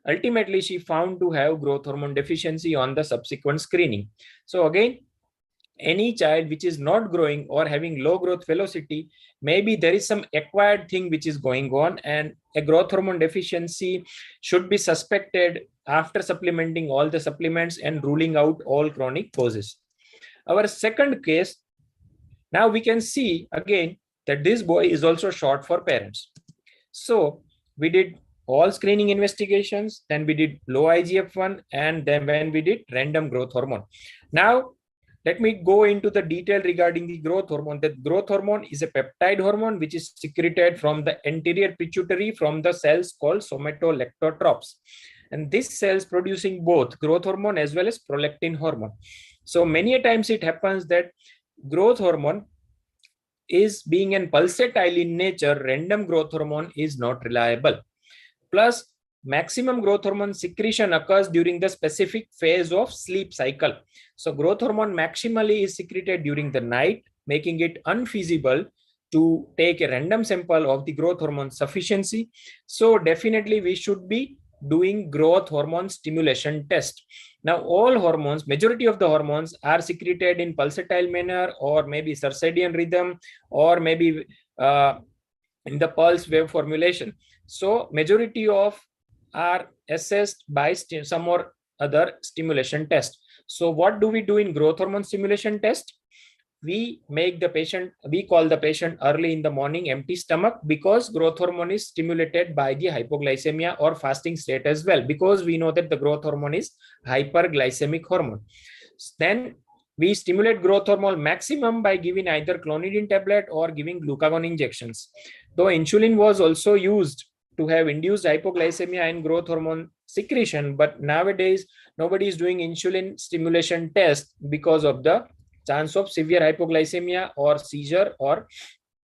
ultimately, she found to have growth hormone deficiency on the subsequent screening. So again, any child which is not growing or having low growth velocity, maybe there is some acquired thing which is going on, and a growth hormone deficiency should be suspected after supplementing all the supplements and ruling out all chronic causes. Our second case, now we can see again that this boy is also short for parents. So we did all screening investigations, then we did low IGF-1, and then when we did random growth hormone. Now, let me go into the detail regarding the growth hormone. The growth hormone is a peptide hormone which is secreted from the anterior pituitary from the cells called somatolactotropes. And this cells producing both growth hormone as well as prolactin hormone. So many a times it happens that growth hormone is being an pulsatile in nature, random growth hormone is not reliable. Plus, maximum growth hormone secretion occurs during the specific phase of sleep cycle. So growth hormone maximally is secreted during the night, making it unfeasible to take a random sample of the growth hormone sufficiency. So definitely we should be doing growth hormone stimulation test. Now all hormones, majority of the hormones are secreted in pulsatile manner, or maybe circadian rhythm, or maybe in the pulse wave formulation. So majority of are assessed by some or other stimulation test. So what do we do in growth hormone stimulation test? We make the patient, we call the patient early in the morning, empty stomach, because growth hormone is stimulated by the hypoglycemia or fasting state as well, because we know that the growth hormone is hyperglycemic hormone. Then we stimulate growth hormone maximum by giving either clonidine tablet or giving glucagon injections. Though insulin was also used to have induced hypoglycemia and growth hormone secretion, but nowadays nobody is doing insulin stimulation test because of the chance of severe hypoglycemia or seizure or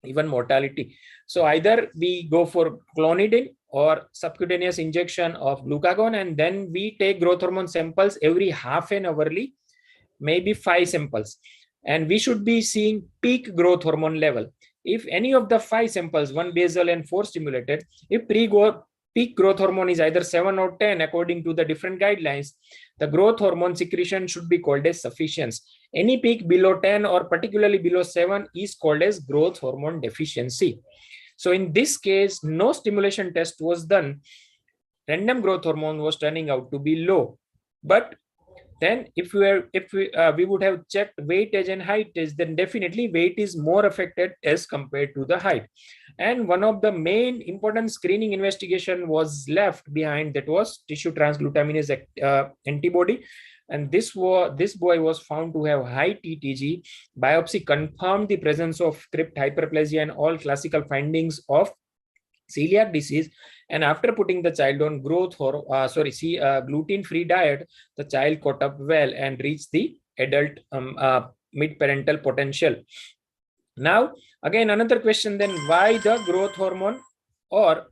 even mortality. So either we go for clonidine or subcutaneous injection of glucagon, and then we take growth hormone samples every half an hourly, maybe 5 samples, and we should be seeing peak growth hormone level. If any of the 5 samples, 1 basal and 4 stimulated, if peak growth hormone is either 7 or 10 according to the different guidelines, the growth hormone secretion should be called as sufficiency. Any peak below 10 or particularly below 7 is called as growth hormone deficiency. So in this case, no stimulation test was done. Random growth hormone was turning out to be low. But then if we would have checked weight, age, and height age, then definitely weight is more affected as compared to the height. And one of the main important screening investigation was left behind, that was tissue transglutaminase antibody. And this boy was found to have high TTG. Biopsy confirmed the presence of crypt hyperplasia and all classical findings of celiac disease. And after putting the child on gluten-free diet, the child caught up well and reached the adult mid-parental potential. Now, again, another question then, why the growth hormone or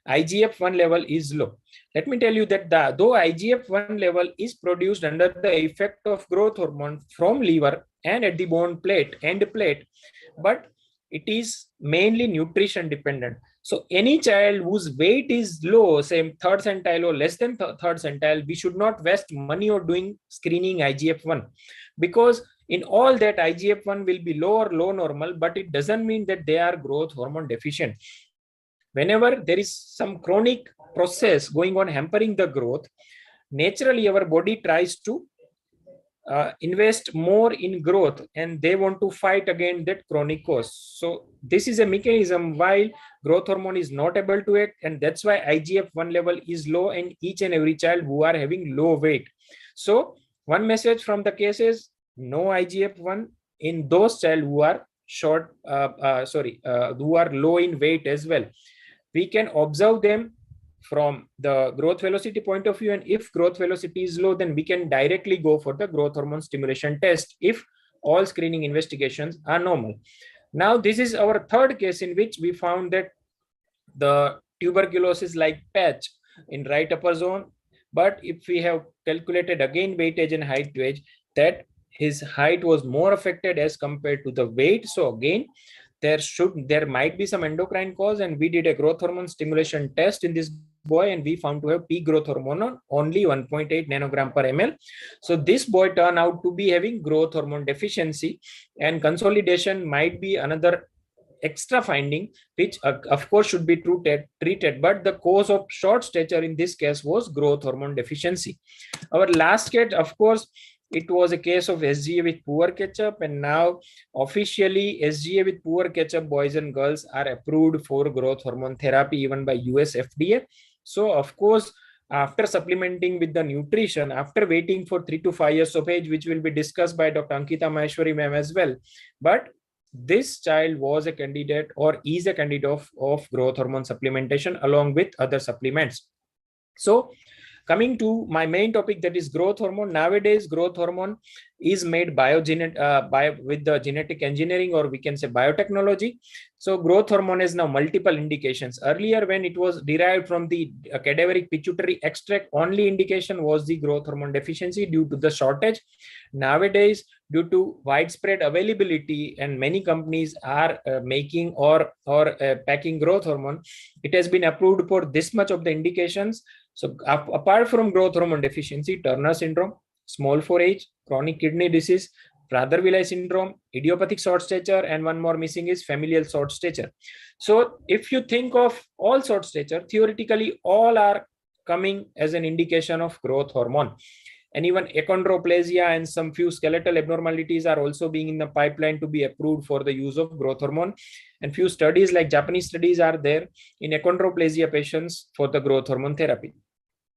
IGF-1 level is low? Let me tell you that though IGF-1 level is produced under the effect of growth hormone from liver and at the bone plate, but it is mainly nutrition dependent. So any child whose weight is low, say 3rd centile or less than 3rd centile, we should not waste money on doing screening IGF-1, because in all that IGF-1 will be low or low normal, but it doesn't mean that they are growth hormone deficient. Whenever there is some chronic process going on hampering the growth, naturally our body tries to invest more in growth, and they want to fight against that chronic cause. So this is a mechanism why growth hormone is not able to act, and that's why IGF-1 level is low in each and every child who are having low weight. So one message from the case is no IGF-1 in those child who are who are low in weight as well. We can observe them from the growth velocity point of view, and if growth velocity is low, then we can directly go for the growth hormone stimulation test if all screening investigations are normal. Now, this is our third case in which we found that the tuberculosis like patch in right upper zone, but if we have calculated again weight, age, and height to age, that his height was more affected as compared to the weight. So again, there might be some endocrine cause, and we did a growth hormone stimulation test in this boy, and we found to have peak growth hormone on only 1.8 nanogram per ml. So this boy turned out to be having growth hormone deficiency, and consolidation might be another extra finding, which of course should be treated, but the cause of short stature in this case was growth hormone deficiency. Our last case, of course, it was a case of SGA with poor ketchup, and now officially SGA with poor ketchup boys and girls are approved for growth hormone therapy even by US FDA. So of course, after supplementing with the nutrition, after waiting for 3 to 5 years of age, which will be discussed by Dr. Ankita Maheshwari ma'am as well, but this child was a candidate or is a candidate of growth hormone supplementation along with other supplements. So coming to my main topic, that is growth hormone. Nowadays, growth hormone is made with the genetic engineering, or we can say biotechnology. So growth hormone has now multiple indications. Earlier, when it was derived from the cadaveric pituitary extract, only indication was the growth hormone deficiency due to the shortage. Nowadays, due to widespread availability and many companies are making or packing growth hormone, it has been approved for this much of the indications. So apart from growth hormone deficiency, Turner syndrome, small 4H, chronic kidney disease, Prader-Willi syndrome, idiopathic short stature, and one more missing is familial short stature. So if you think of all short stature, theoretically all are coming as an indication of growth hormone. And even achondroplasia and some few skeletal abnormalities are also being in the pipeline to be approved for the use of growth hormone. And few studies like Japanese studies are there in achondroplasia patients for the growth hormone therapy.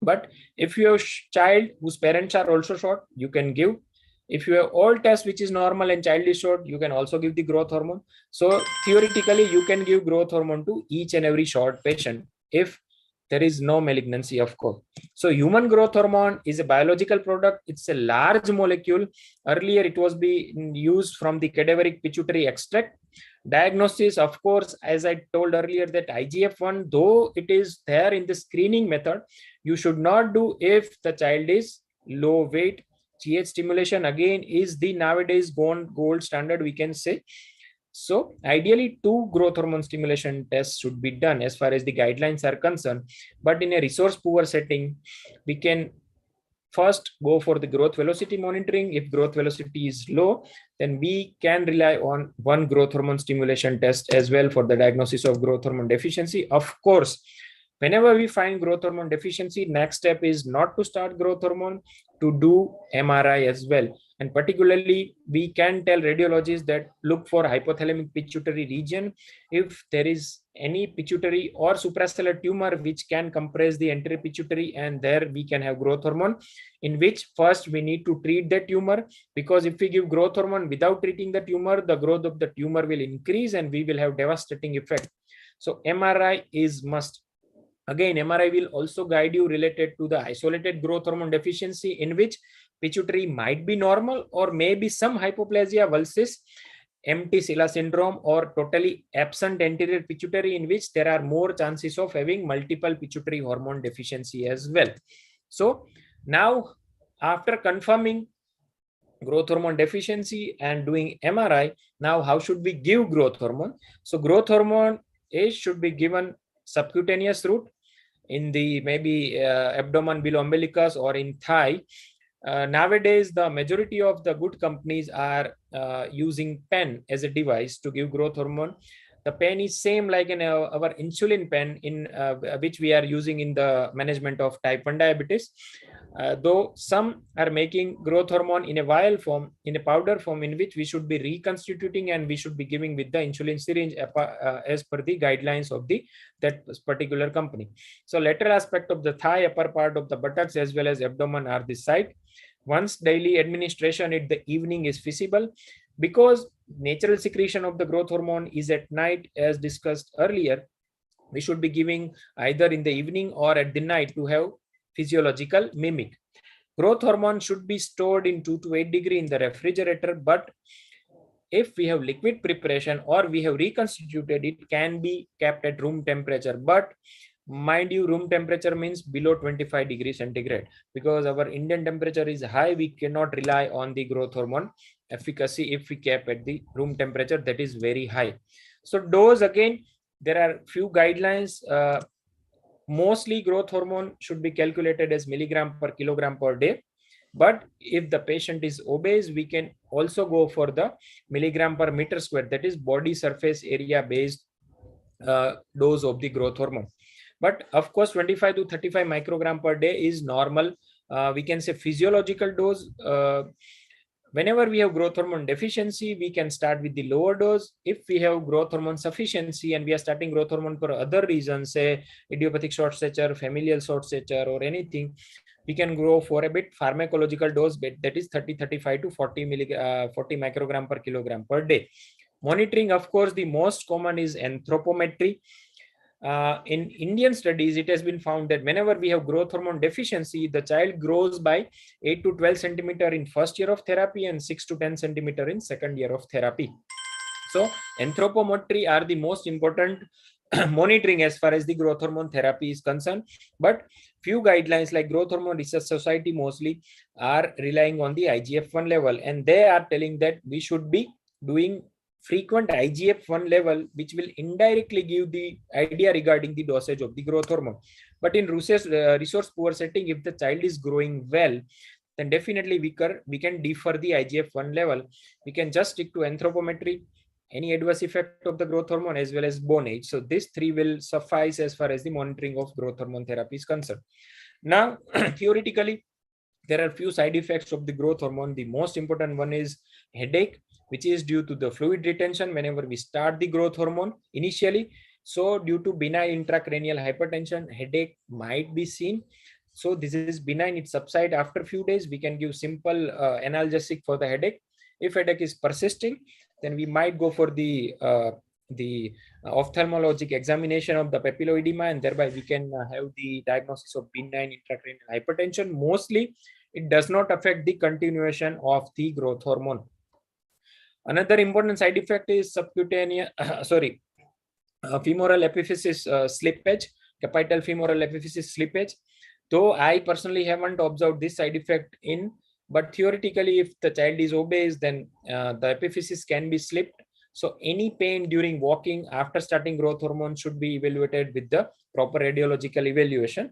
But if you have a child whose parents are also short, you can give If you have all tests which is normal and child is short, you can also give the growth hormone. So theoretically, you can give growth hormone to each and every short patient if there is no malignancy, of course. So human growth hormone is a biological product. It's a large molecule. Earlier, it was being used from the cadaveric pituitary extract. Diagnosis, of course, as I told earlier, that IGF-1, though it is there in the screening method, you should not do if the child is low weight. GH stimulation again is the nowadays gold standard, we can say. So ideally 2 growth hormone stimulation tests should be done as far as the guidelines are concerned. But in a resource poor setting, we can first go for the growth velocity monitoring. If growth velocity is low, then we can rely on 1 growth hormone stimulation test as well for the diagnosis of growth hormone deficiency. Of course, whenever we find growth hormone deficiency, next step is not to start growth hormone, to do MRI as well. And particularly, we can tell radiologists that look for hypothalamic pituitary region. If there is any pituitary or suprasellar tumor which can compress the anterior pituitary, and there we can have growth hormone, in which first we need to treat the tumor, because if we give growth hormone without treating the tumor, the growth of the tumor will increase and we will have devastating effect. So MRI is must. Again, MRI will also guide you related to the isolated growth hormone deficiency, in which pituitary might be normal or maybe some hypoplasia versus empty silla syndrome or totally absent anterior pituitary, in which there are more chances of having multiple pituitary hormone deficiency as well. So now, after confirming growth hormone deficiency and doing MRI, now how should we give growth hormone? So growth hormone should be given subcutaneous route in the maybe abdomen below umbilicus or in thigh. Nowadays, the majority of the good companies are using pen as a device to give growth hormone. The pen is same like in our insulin pen, in which we are using in the management of type 1 diabetes. Though some are making growth hormone in a vial form, in a powder form, in which we should be reconstituting and we should be giving with the insulin syringe as per the guidelines of that particular company. So lateral aspect of the thigh, upper part of the buttocks as well as abdomen are the site. Once daily administration in the evening is feasible, because natural secretion of the growth hormone is at night, as discussed earlier. We should be giving either in the evening or at the night to have physiological mimic. Growth hormone should be stored in 2 to 8 degree in the refrigerator, but if we have liquid preparation or we have reconstituted, it can be kept at room temperature. But mind you, room temperature means below 25 degrees centigrade, because our Indian temperature is high. We cannot rely on the growth hormone efficacy if we keep at the room temperature that is very high. So dose, again, there are few guidelines. Mostly growth hormone should be calculated as milligram per kilogram per day. But if the patient is obese, we can also go for the milligram per meter square, that is body surface area based dose of the growth hormone. But of course, 25 to 35 microgram per day is normal. We can say physiological dose. Whenever we have growth hormone deficiency, we can start with the lower dose. If we have growth hormone sufficiency and we are starting growth hormone for other reasons, say idiopathic short stature, familial short stature, or anything, we can go for a bit pharmacological dose, that is 35 to 40 microgram per kilogram per day. Monitoring, of course, the most common is anthropometry. In Indian studies, it has been found that whenever we have growth hormone deficiency, the child grows by 8 to 12 centimeter in first year of therapy and 6 to 10 centimeter in second year of therapy. So anthropometry are the most important monitoring as far as the growth hormone therapy is concerned. But few guidelines like Growth Hormone Research Society mostly are relying on the IGF-1 level, and they are telling that we should be doing frequent IGF-1 level, which will indirectly give the idea regarding the dosage of the growth hormone. But in resource poor setting, if the child is growing well, then definitely we can defer the IGF-1 level. We can just stick to anthropometry, any adverse effect of the growth hormone, as well as bone age. So these three will suffice as far as the monitoring of growth hormone therapy is concerned. Now, theoretically, there are few side effects of the growth hormone. The most important one is headache, which is due to the fluid retention whenever we start the growth hormone initially. So due to benign intracranial hypertension, headache might be seen. So this is benign, it subsides after a few days. We can give simple analgesic for the headache. If headache is persisting, then we might go for the ophthalmologic examination of the papilloedema, and thereby we can have the diagnosis of benign intracranial hypertension. Mostly, it does not affect the continuation of the growth hormone. Another important side effect is subcutaneous, femoral epiphysis slippage, capital femoral epiphysis slippage. Though I personally haven't observed this side effect but theoretically, if the child is obese, then the epiphysis can be slipped. So any pain during walking after starting growth hormone should be evaluated with the proper radiological evaluation.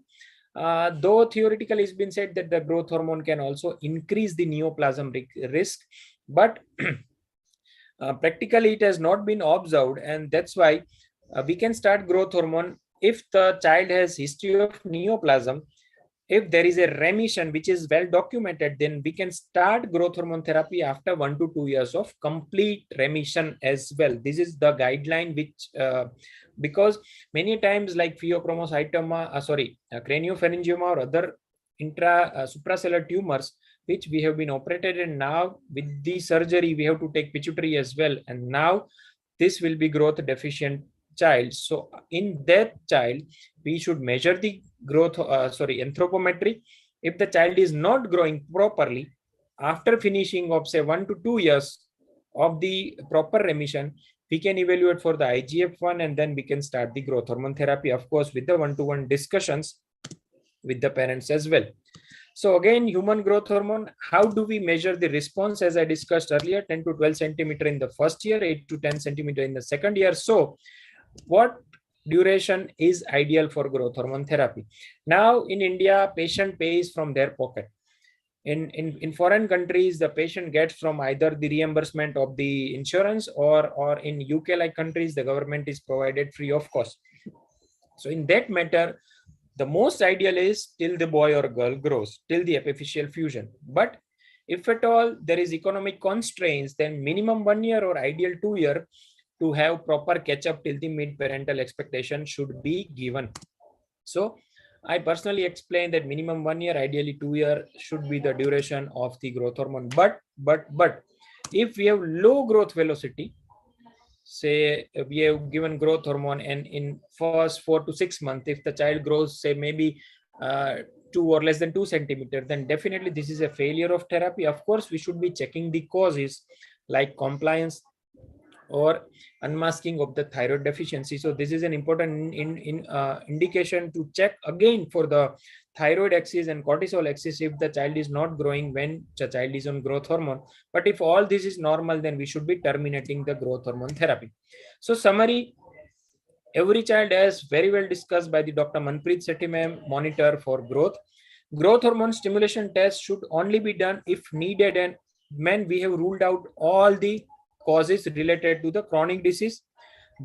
Though theoretically it's been said that the growth hormone can also increase the neoplasm risk, but practically it has not been observed, and that's why we can start growth hormone if the child has history of neoplasm. If there is a remission which is well documented, then we can start growth hormone therapy after 1 to 2 years of complete remission as well. This is the guideline, which because many times like pheochromocytoma, craniopharyngioma or other supracellular tumors which we have been operated, and now with the surgery we have to take pituitary as well, and now this will be growth deficient child. So in that child we should measure the growth anthropometry. If the child is not growing properly after finishing of say 1 to 2 years of the proper remission, we can evaluate for the IGF-1, and then we can start the growth hormone therapy, of course with the one-to-one discussions with the parents as well. So again, human growth hormone, how do we measure the response? As I discussed earlier, 10 to 12 centimeter in the first year, 8 to 10 centimeter in the second year. So what duration is ideal for growth hormone therapy? Now in India, patient pays from their pocket. In foreign countries, the patient gets from either the reimbursement of the insurance, or in UK like countries, the government is provided free of cost. So in that matter, the most ideal is till the boy or girl grows, till the epiphyseal fusion. But if at all there is economic constraints, then minimum 1 year or ideal 2 year to have proper catch up till the mid parental expectation should be given. So I personally explain that minimum 1 year, ideally 2 year should be the duration of the growth hormone. But if we have low growth velocity, say we have given growth hormone, and in first 4 to 6 months, if the child grows say maybe 2 or less than 2 centimeters, then definitely this is a failure of therapy. Of course, we should be checking the causes like compliance or unmasking of the thyroid deficiency. So this is an important indication to check again for the thyroid axis and cortisol axis if the child is not growing when the child is on growth hormone. But if all this is normal, then we should be terminating the growth hormone therapy. So summary, every child, as very well discussed by the Dr. Manpreet Sethi ma'am, monitor for growth. Growth hormone stimulation test should only be done if needed, and when we have ruled out all the causes related to the chronic disease.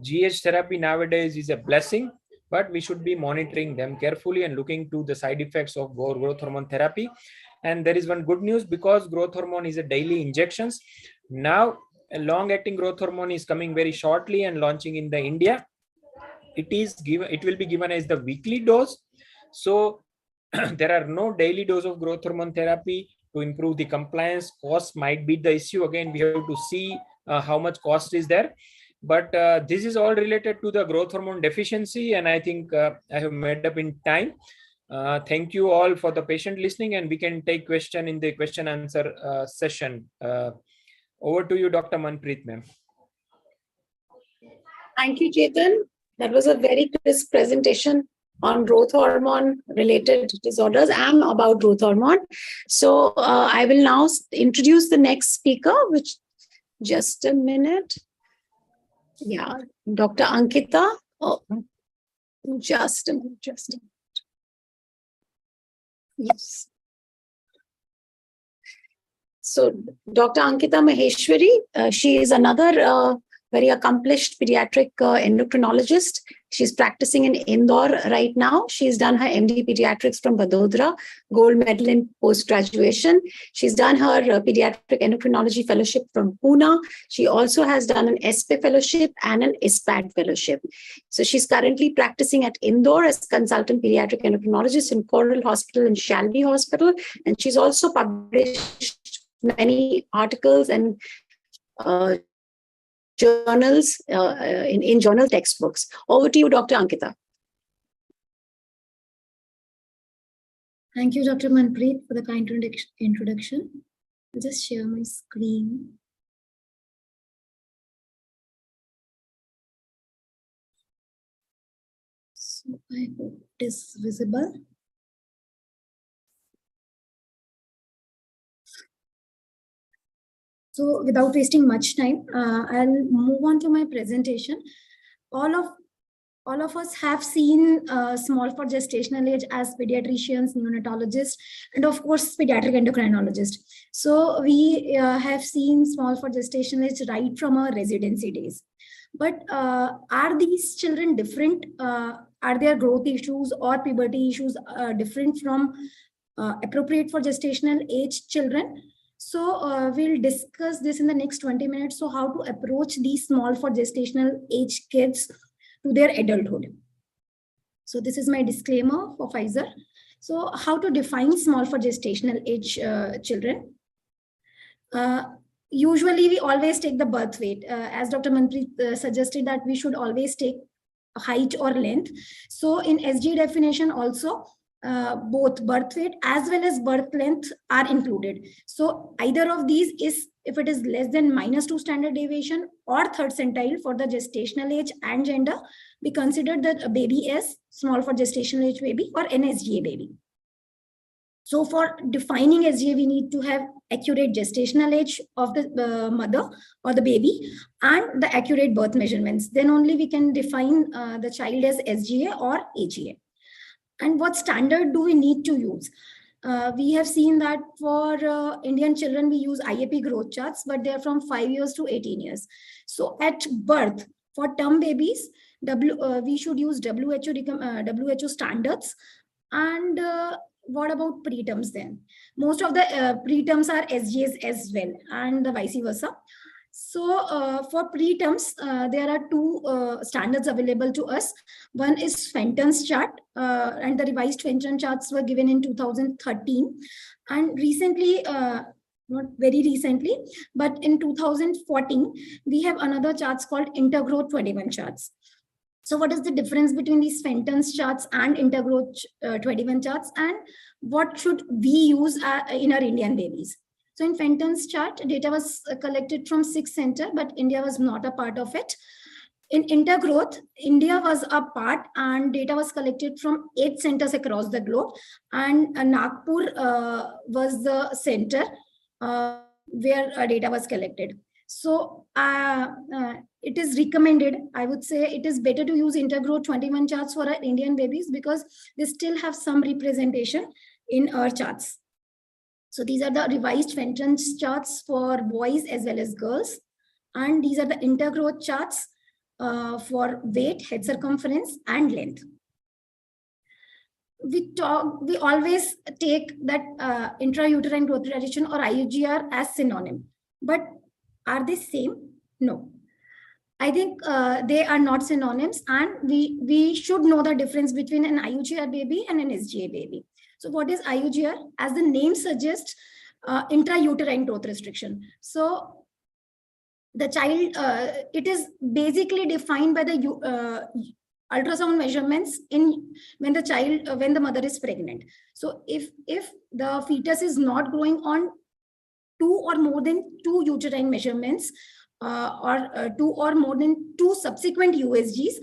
GH therapy nowadays is a blessing, but we should be monitoring them carefully and looking to the side effects of growth hormone therapy. And there is one good news, because growth hormone is a daily injections. Now a long-acting growth hormone is coming very shortly and launching in the India. It will be given as the weekly dose. So there are no daily dose of growth hormone therapy. To improve the compliance, cost might be the issue. Again, we have to see how much cost is there, but this is all related to the growth hormone deficiency, and I think I have made up in time. Thank you all for the patient listening, and we can take question in the question answer session. Over to you, Dr. Manpreet ma'am. Thank you, Chetan. That was a very crisp presentation on growth hormone related disorders and about growth hormone. So I will now introduce the next speaker, which just a minute. Yeah, Dr. Ankita. Oh, just a minute. Yes. So Dr. Ankita Maheshwari, she is another very accomplished pediatric endocrinologist. She's practicing in Indore right now. She's done her MD Pediatrics from Vadodara, gold medal in post-graduation. She's done her pediatric endocrinology fellowship from Pune. She also has done an SPE fellowship and an ISPAD fellowship. So she's currently practicing at Indore as consultant pediatric endocrinologist in Coral Hospital and Shalby Hospital. And she's also published many articles and journals in journal textbooks. Over to you, Dr. Ankita. Thank you, Dr. Manpreet, for the kind introduction. I'll just share my screen. So I hope it is visible. So without wasting much time, I'll move on to my presentation. All of us have seen small for gestational age as pediatricians, neonatologists, and of course, pediatric endocrinologists. So we have seen small for gestational age right from our residency days. But are these children different? Are their growth issues or puberty issues different from appropriate for gestational age children? So we'll discuss this in the next 20 minutes. So how to approach these small for gestational age kids to their adulthood. So this is my disclaimer for Pfizer. So how to define small for gestational age children. Usually we always take the birth weight. As Dr. Manpreet suggested that we should always take height or length. So in SG definition also, both birth weight as well as birth length are included. So either of these is, if it is less than -2 standard deviation or third centile for the gestational age and gender, we consider that a baby as small for gestational age baby or an SGA baby. So for defining SGA, we need to have accurate gestational age of the mother or the baby and the accurate birth measurements. Then only we can define the child as SGA or AGA. And what standard do we need to use? We have seen that for Indian children, we use IAP growth charts, but they're from 5 years to 18 years. So at birth, for term babies, we should use WHO standards. And what about preterms then? Most of the preterms are SGAs as well, and the vice versa. So for preterms, there are two standards available to us. One is Fenton's chart, and the revised Fenton charts were given in 2013. And recently, not very recently, but in 2014, we have another charts called Intergrowth 21 charts. So what is the difference between these Fenton's charts and Intergrowth 21 charts, and what should we use in our Indian babies? So in Fenton's chart, data was collected from 6 centers, but India was not a part of it. In Intergrowth, India was a part and data was collected from 8 centers across the globe. And Nagpur was the center where data was collected. So it is recommended, I would say it is better to use Intergrowth 21 charts for our Indian babies because they still have some representation in our charts. So these are the revised Fenton's charts for boys as well as girls. And these are the intergrowth charts for weight, head circumference, and length. We always take that intrauterine growth retardation or IUGR as synonym. But are they same? No. I think they are not synonyms, and we should know the difference between an IUGR baby and an SGA baby. So what is IUGR? As the name suggests, intrauterine growth restriction. So the child, it is basically defined by the ultrasound measurements when the mother is pregnant. So if the fetus is not growing on 2 or more than 2 uterine measurements, or 2 or more than 2 subsequent USGs,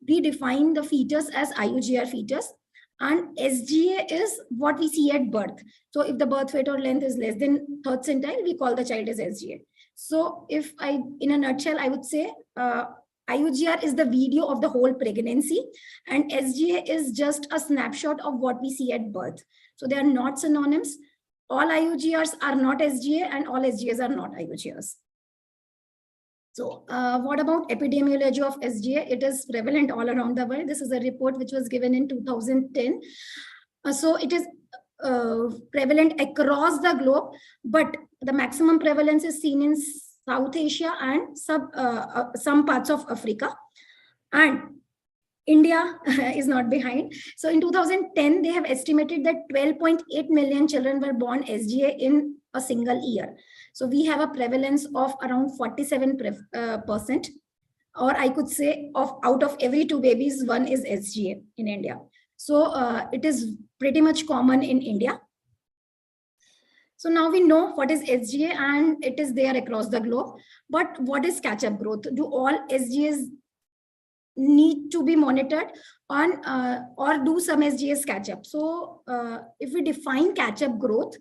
we define the fetus as IUGR fetus. And SGA is what we see at birth. So if the birth weight or length is less than 3rd centile, we call the child as SGA. So in a nutshell, I would say IUGR is the video of the whole pregnancy, and SGA is just a snapshot of what we see at birth. So they are not synonyms. All IUGRs are not SGA, and all SGAs are not IUGRs. So what about epidemiology of SGA? It is prevalent all around the world. This is a report which was given in 2010. So it is prevalent across the globe, but the maximum prevalence is seen in South Asia and some parts of Africa. And India is not behind. So in 2010, they have estimated that 12.8 million children were born SGA in a single year. So we have a prevalence of around 47%, or I could say out of every 2 babies, 1 is SGA in India. So it is pretty much common in India. So now we know what is SGA and it is there across the globe. But what is catch-up growth? Do all SGAs need to be monitored on or do some SGAs catch up? So if we define catch-up growth,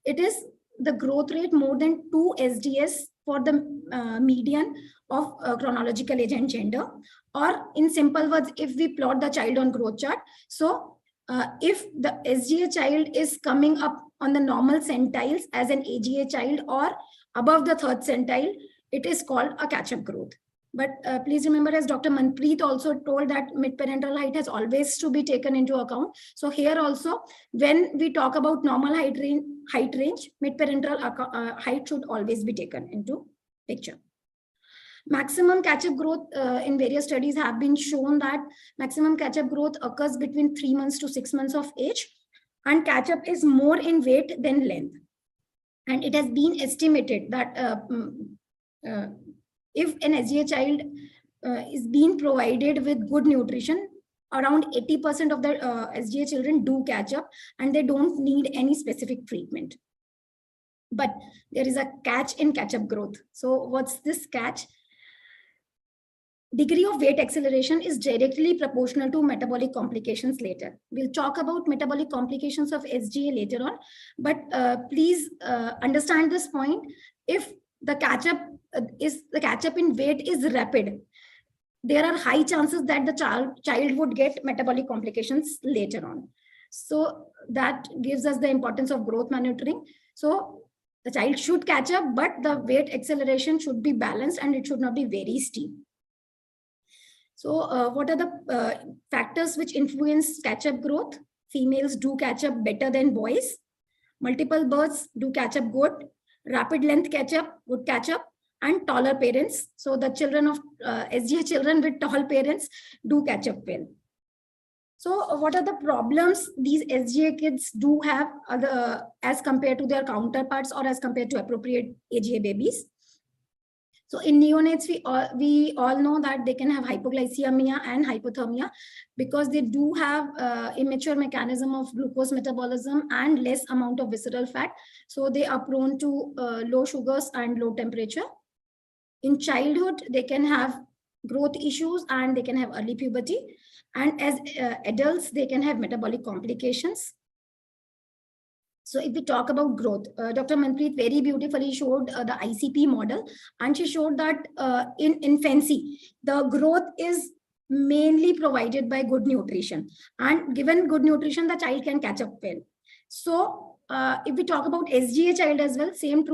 it is the growth rate more than 2 SDs for the median of chronological age and gender. Or in simple words, if we plot the child on growth chart, so if the SGA child is coming up on the normal centiles as an AGA child or above the 3rd centile, it is called a catch-up growth. But please remember, as Dr. Manpreet also told, that mid-parental height has always to be taken into account. So here also, when we talk about normal height range, mid-parental height should always be taken into picture. Maximum catch-up growth in various studies have been shown that maximum catch-up growth occurs between 3 months to 6 months of age, and catch-up is more in weight than length. And it has been estimated that if an SGA child is being provided with good nutrition, around 80% of the SGA children do catch up and they don't need any specific treatment. But there is a catch in catch-up growth. So what's this catch? Degree of weight acceleration is directly proportional to metabolic complications later. We'll talk about metabolic complications of SGA later on, but please understand this point. If the catch-up in weight is rapid, there are high chances that the child would get metabolic complications later on. So that gives us the importance of growth monitoring. So the child should catch up, but the weight acceleration should be balanced and it should not be very steep. So what are the factors which influence catch-up growth? Females do catch up better than boys. Multiple births do catch up good. Rapid length catch-up, good catch-up, and taller parents. So the children of SGA children with tall parents do catch up well. So what are the problems these SGA kids do have as compared to their counterparts or as compared to appropriate AGA babies? So in neonates, we all know that they can have hypoglycemia and hypothermia because they do have immature mechanism of glucose metabolism and less amount of visceral fat. So they are prone to low sugars and low temperature. In childhood, they can have growth issues and they can have early puberty. And as adults, they can have metabolic complications. So if we talk about growth, Dr. Manpreet very beautifully showed the ICP model, and she showed that in infancy, the growth is mainly provided by good nutrition. And given good nutrition, the child can catch up well. So if we talk about SGA child as well, same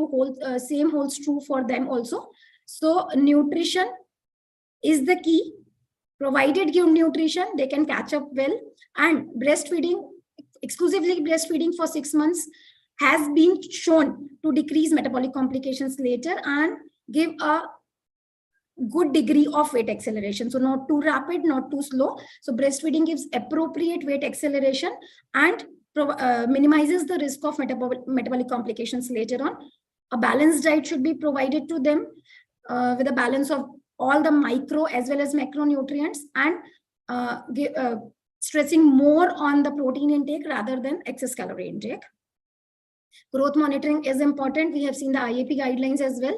holds true for them also. So nutrition is the key. Provided good nutrition, they can catch up well. And breastfeeding, exclusively breastfeeding for 6 months has been shown to decrease metabolic complications later and give a good degree of weight acceleration. So not too rapid, not too slow. So breastfeeding gives appropriate weight acceleration and minimizes the risk of metabolic complications later on. A balanced diet should be provided to them with a balance of all the micro as well as macronutrients, and stressing more on the protein intake rather than excess calorie intake. Growth monitoring is important. We have seen the IAP guidelines as well.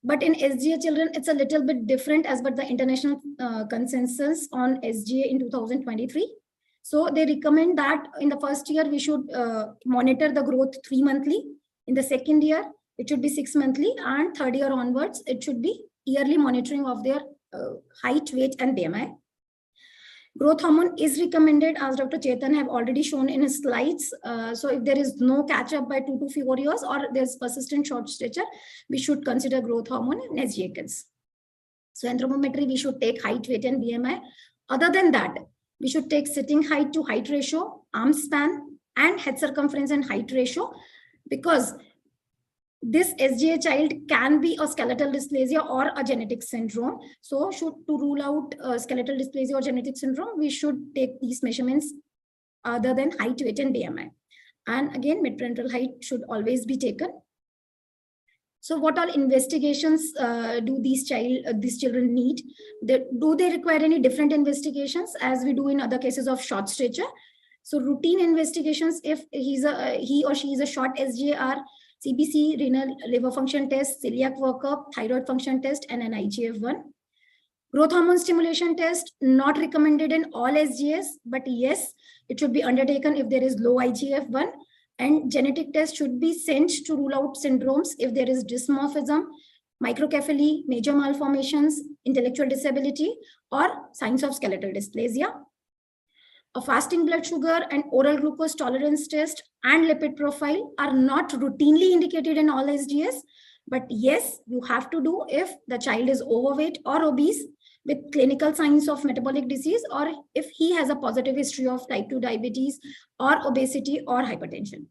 But in SGA children, it's a little bit different as per the international consensus on SGA in 2023. So they recommend that in the first year, we should monitor the growth 3 monthly. In the second year, it should be 6 monthly, and third year onwards, it should be yearly monitoring of their height, weight, and BMI. Growth hormone is recommended, as Dr. Chetan have already shown in his slides. So if there is no catch-up by 2 to 4 years or there's persistent short stature, we should consider growth hormone in SGA kids. So anthropometry, we should take height, weight, and BMI. Other than that, we should take sitting height to height ratio, arm span, and head circumference and height ratio, because this SGA child can be a skeletal dysplasia or a genetic syndrome. So to rule out skeletal dysplasia or genetic syndrome, we should take these measurements other than height, weight, and BMI. And again, midparental height should always be taken. So what all investigations do these children need? Do they require any different investigations as we do in other cases of short stature? So routine investigations, if he or she is a short SGA, are CBC, renal liver function test, celiac workup, thyroid function test, and an IGF-1. Growth hormone stimulation test, not recommended in all SGAs, but yes, it should be undertaken if there is low IGF-1. And genetic test should be sent to rule out syndromes if there is dysmorphism, microcephaly, major malformations, intellectual disability, or signs of skeletal dysplasia. A fasting blood sugar and oral glucose tolerance test and lipid profile are not routinely indicated in all SGAs, but yes, you have to do if the child is overweight or obese with clinical signs of metabolic disease, or if he has a positive history of type 2 diabetes or obesity or hypertension.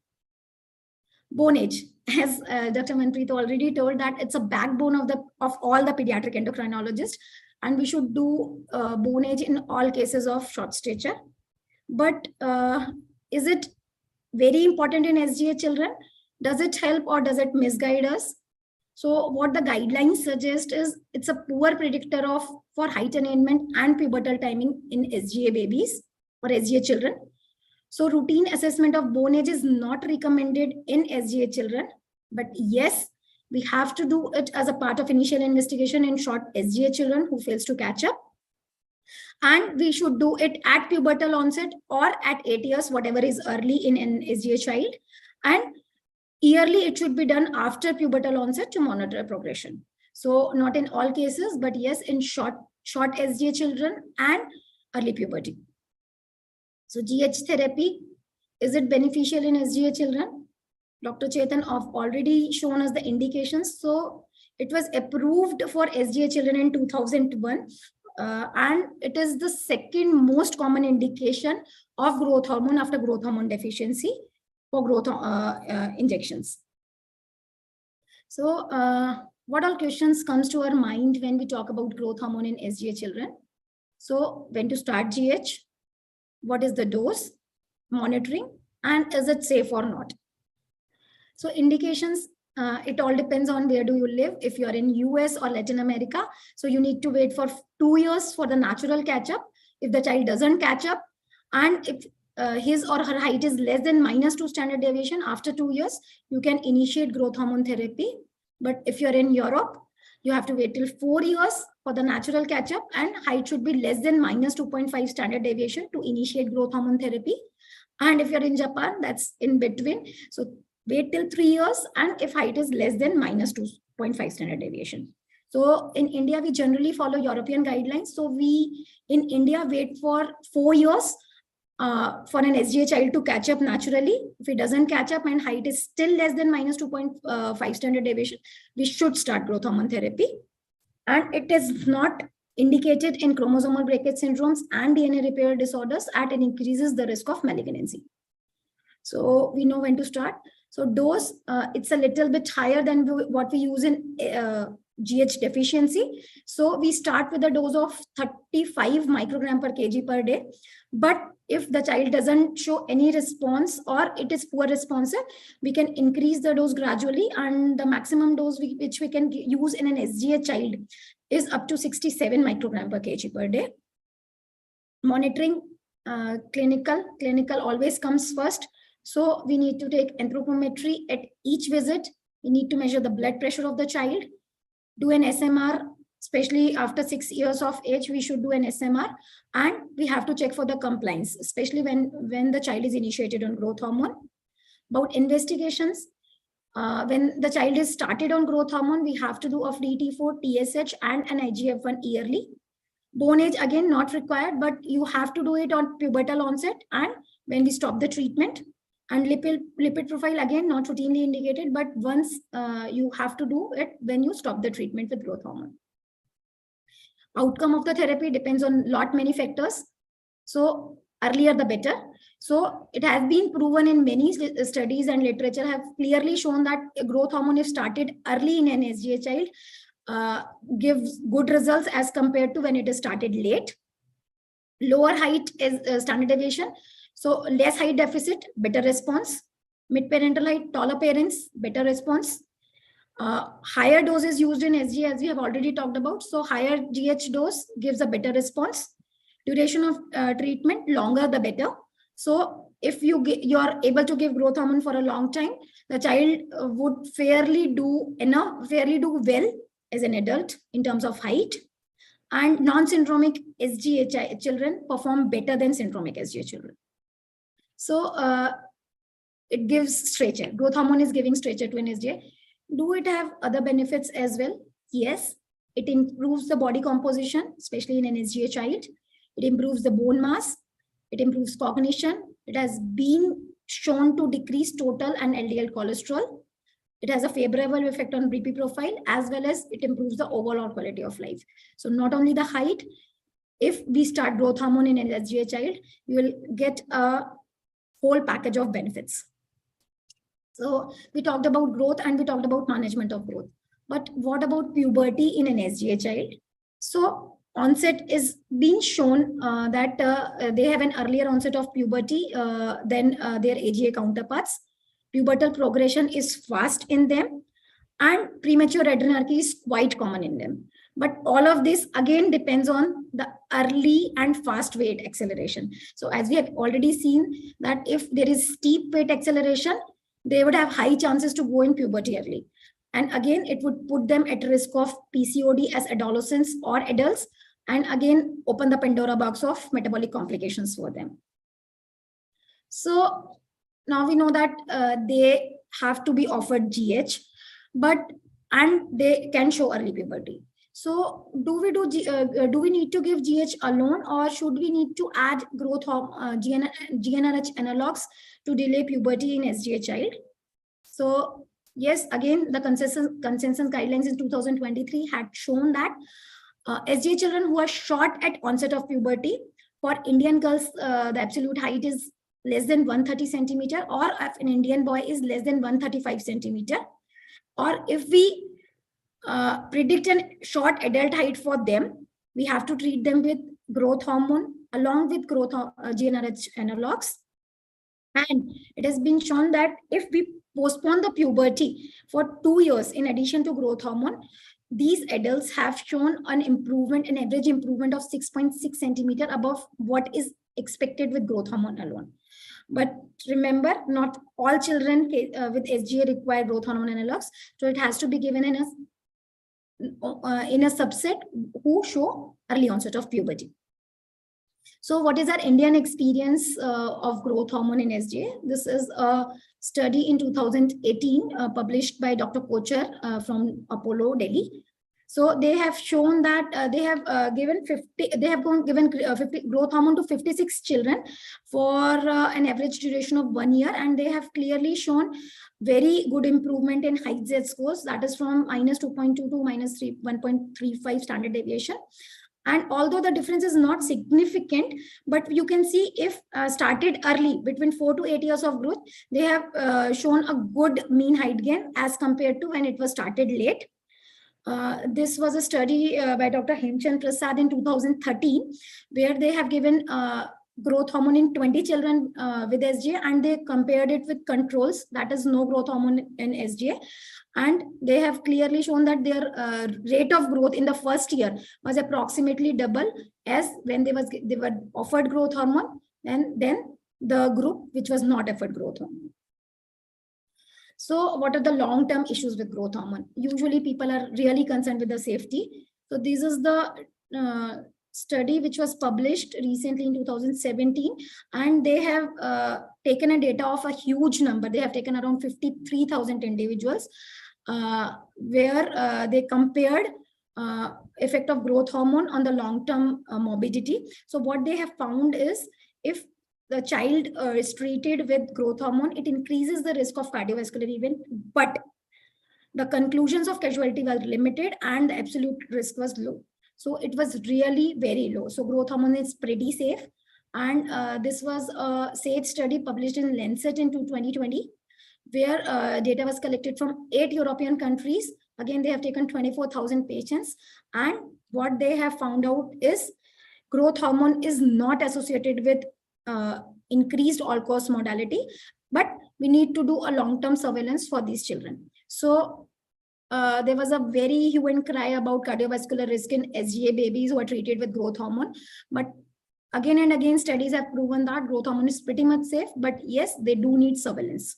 Bone age, as Dr. Manpreet already told, that it's a backbone of all the pediatric endocrinologists, and we should do bone age in all cases of short stature. But is it very important in SGA children? Does it help or does it misguide us? So what the guidelines suggest is it's a poor predictor for height attainment and pubertal timing in SGA babies or SGA children. So routine assessment of bone age is not recommended in SGA children, but yes, we have to do it as a part of initial investigation in short SGA children who fails to catch up. And we should do it at pubertal onset or at 8 years, whatever is early in an SGA child. And yearly, it should be done after pubertal onset to monitor progression. So not in all cases, but yes, in short SGA children and early puberty. So GH therapy, is it beneficial in SGA children? Dr. Chetan have already shown us the indications. So it was approved for SGA children in 2001. And it is the second most common indication of growth hormone after growth hormone deficiency for growth injections. So what all questions comes to our mind when we talk about growth hormone in SGA children? So when to start GH, what is the dose, monitoring, and is it safe or not? So indications, it all depends on where do you live. If you're in US or Latin America, so you need to wait for 2 years for the natural catch up. If the child doesn't catch up, and if his or her height is less than -2 standard deviation, after 2 years, you can initiate growth hormone therapy. But if you're in Europe, you have to wait till 4 years for the natural catch up, and height should be less than -2.5 standard deviation to initiate growth hormone therapy. And if you're in Japan, that's in between. So wait till 3 years, and if height is less than -2.5 standard deviation. So in India, we generally follow European guidelines. So we in India wait for 4 years for an SGA child to catch up naturally. If it doesn't catch up and height is still less than -2.5 standard deviation, we should start growth hormone therapy. And it is not indicated in chromosomal breakage syndromes and DNA repair disorders, and it increases the risk of malignancy. So we know when to start. So dose, it's a little bit higher than what we use in GH deficiency. So we start with a dose of 35 microgram per kg per day. But if the child doesn't show any response or it is poor responsive, we can increase the dose gradually. And the maximum dose which we can use in an SGA child is up to 67 microgram per kg per day. Monitoring, clinical always comes first. So we need to take anthropometry at each visit. We need to measure the blood pressure of the child, do an SMR, especially after 6 years of age, we should do an SMR, and we have to check for the compliance, especially when the child is initiated on growth hormone. About investigations, when the child is started on growth hormone, we have to do of DT4, TSH, and an IGF-1 yearly. Bone age, again, not required, but you have to do it on pubertal onset and when we stop the treatment. And lipid profile, again, not routinely indicated, but once you have to do it when you stop the treatment with growth hormone. Outcome of the therapy depends on many factors. So earlier the better. So it has been proven in many studies and literature have clearly shown that a growth hormone, if started early in an SGA child, gives good results as compared to when it is started late. Lower height is standard deviation. So less height deficit, better response. Mid-parental height, taller parents, better response. Higher doses used in SGA, as we have already talked about. So higher GH dose gives a better response. Duration of treatment, longer the better. So if you're able to give growth hormone for a long time, the child would fairly do well as an adult in terms of height. And non-syndromic SGA children perform better than syndromic SGA children. So it gives stature. Growth hormone is giving stature to an SGA. Do it have other benefits as well? Yes. It improves the body composition, especially in an SGA child. It improves the bone mass. It improves cognition. It has been shown to decrease total and LDL cholesterol. It has a favorable effect on BP profile, as well as it improves the overall quality of life. So not only the height, if we start growth hormone in an SGA child, you will get a whole package of benefits. So we talked about growth and we talked about management of growth. But what about puberty in an SGA child? So onset is being shown that they have an earlier onset of puberty than their AGA counterparts. Pubertal progression is fast in them, and premature adrenarche is quite common in them. But all of this again depends on the early and fast weight acceleration. So as we have already seen that if there is steep weight acceleration, they would have high chances to go in puberty early. And again, it would put them at risk of PCOD as adolescents or adults, and again, open the Pandora box of metabolic complications for them. So now we know that they have to be offered GH, and they can show early puberty. So do we need to give GH alone, or should we need to add growth hormone GnRH analogs to delay puberty in SGA child? So yes, again, the consensus guidelines in 2023 had shown that SGA children who are short at onset of puberty, for Indian girls, the absolute height is less than 130 centimeter, or if an Indian boy is less than 135 centimeter, or if we predict a short adult height for them, we have to treat them with growth hormone along with GnRH analogs. And it has been shown that if we postpone the puberty for 2 years in addition to growth hormone, these adults have shown an average improvement of 6.6 centimeter above what is expected with growth hormone alone. But remember, not all children with SGA require growth hormone analogs. So it has to be given in a subset who show early onset of puberty. So what is our Indian experience of growth hormone in SGA? This is a study in 2018 published by Dr. Kochar from Apollo, Delhi. So they have shown that they have given 50 growth hormone to 56 children for an average duration of 1 year, and they have clearly shown very good improvement in height Z scores, that is from -2.2 to -1.35 standard deviation. And although the difference is not significant, but you can see if started early, between 4 to 8 years of growth, they have shown a good mean height gain as compared to when it was started late. This was a study by Dr. Hemchand Prasad in 2013, where they have given growth hormone in 20 children with SGA, and they compared it with controls, that is no growth hormone in SGA. And they have clearly shown that their rate of growth in the first year was approximately double as when they were offered growth hormone, and then the group which was not offered growth hormone. So what are the long-term issues with growth hormone? Usually people are really concerned with the safety. So this is the study which was published recently in 2017, and they have taken a data of a huge number. They have taken around 53,000 individuals where they compared effect of growth hormone on the long-term morbidity. So what they have found is, if the child is treated with growth hormone, it increases the risk of cardiovascular event, but the conclusions of casualty were limited and the absolute risk was low. So it was really very low. So growth hormone is pretty safe. And this was a safe study published in Lancet in 2020, where data was collected from 8 European countries. Again, they have taken 24,000 patients. And what they have found out is growth hormone is not associated with increased all-cause mortality, but we need to do a long-term surveillance for these children. So there was a very hue and cry about cardiovascular risk in SGA babies who are treated with growth hormone. But again and again, studies have proven that growth hormone is pretty much safe, but yes, they do need surveillance.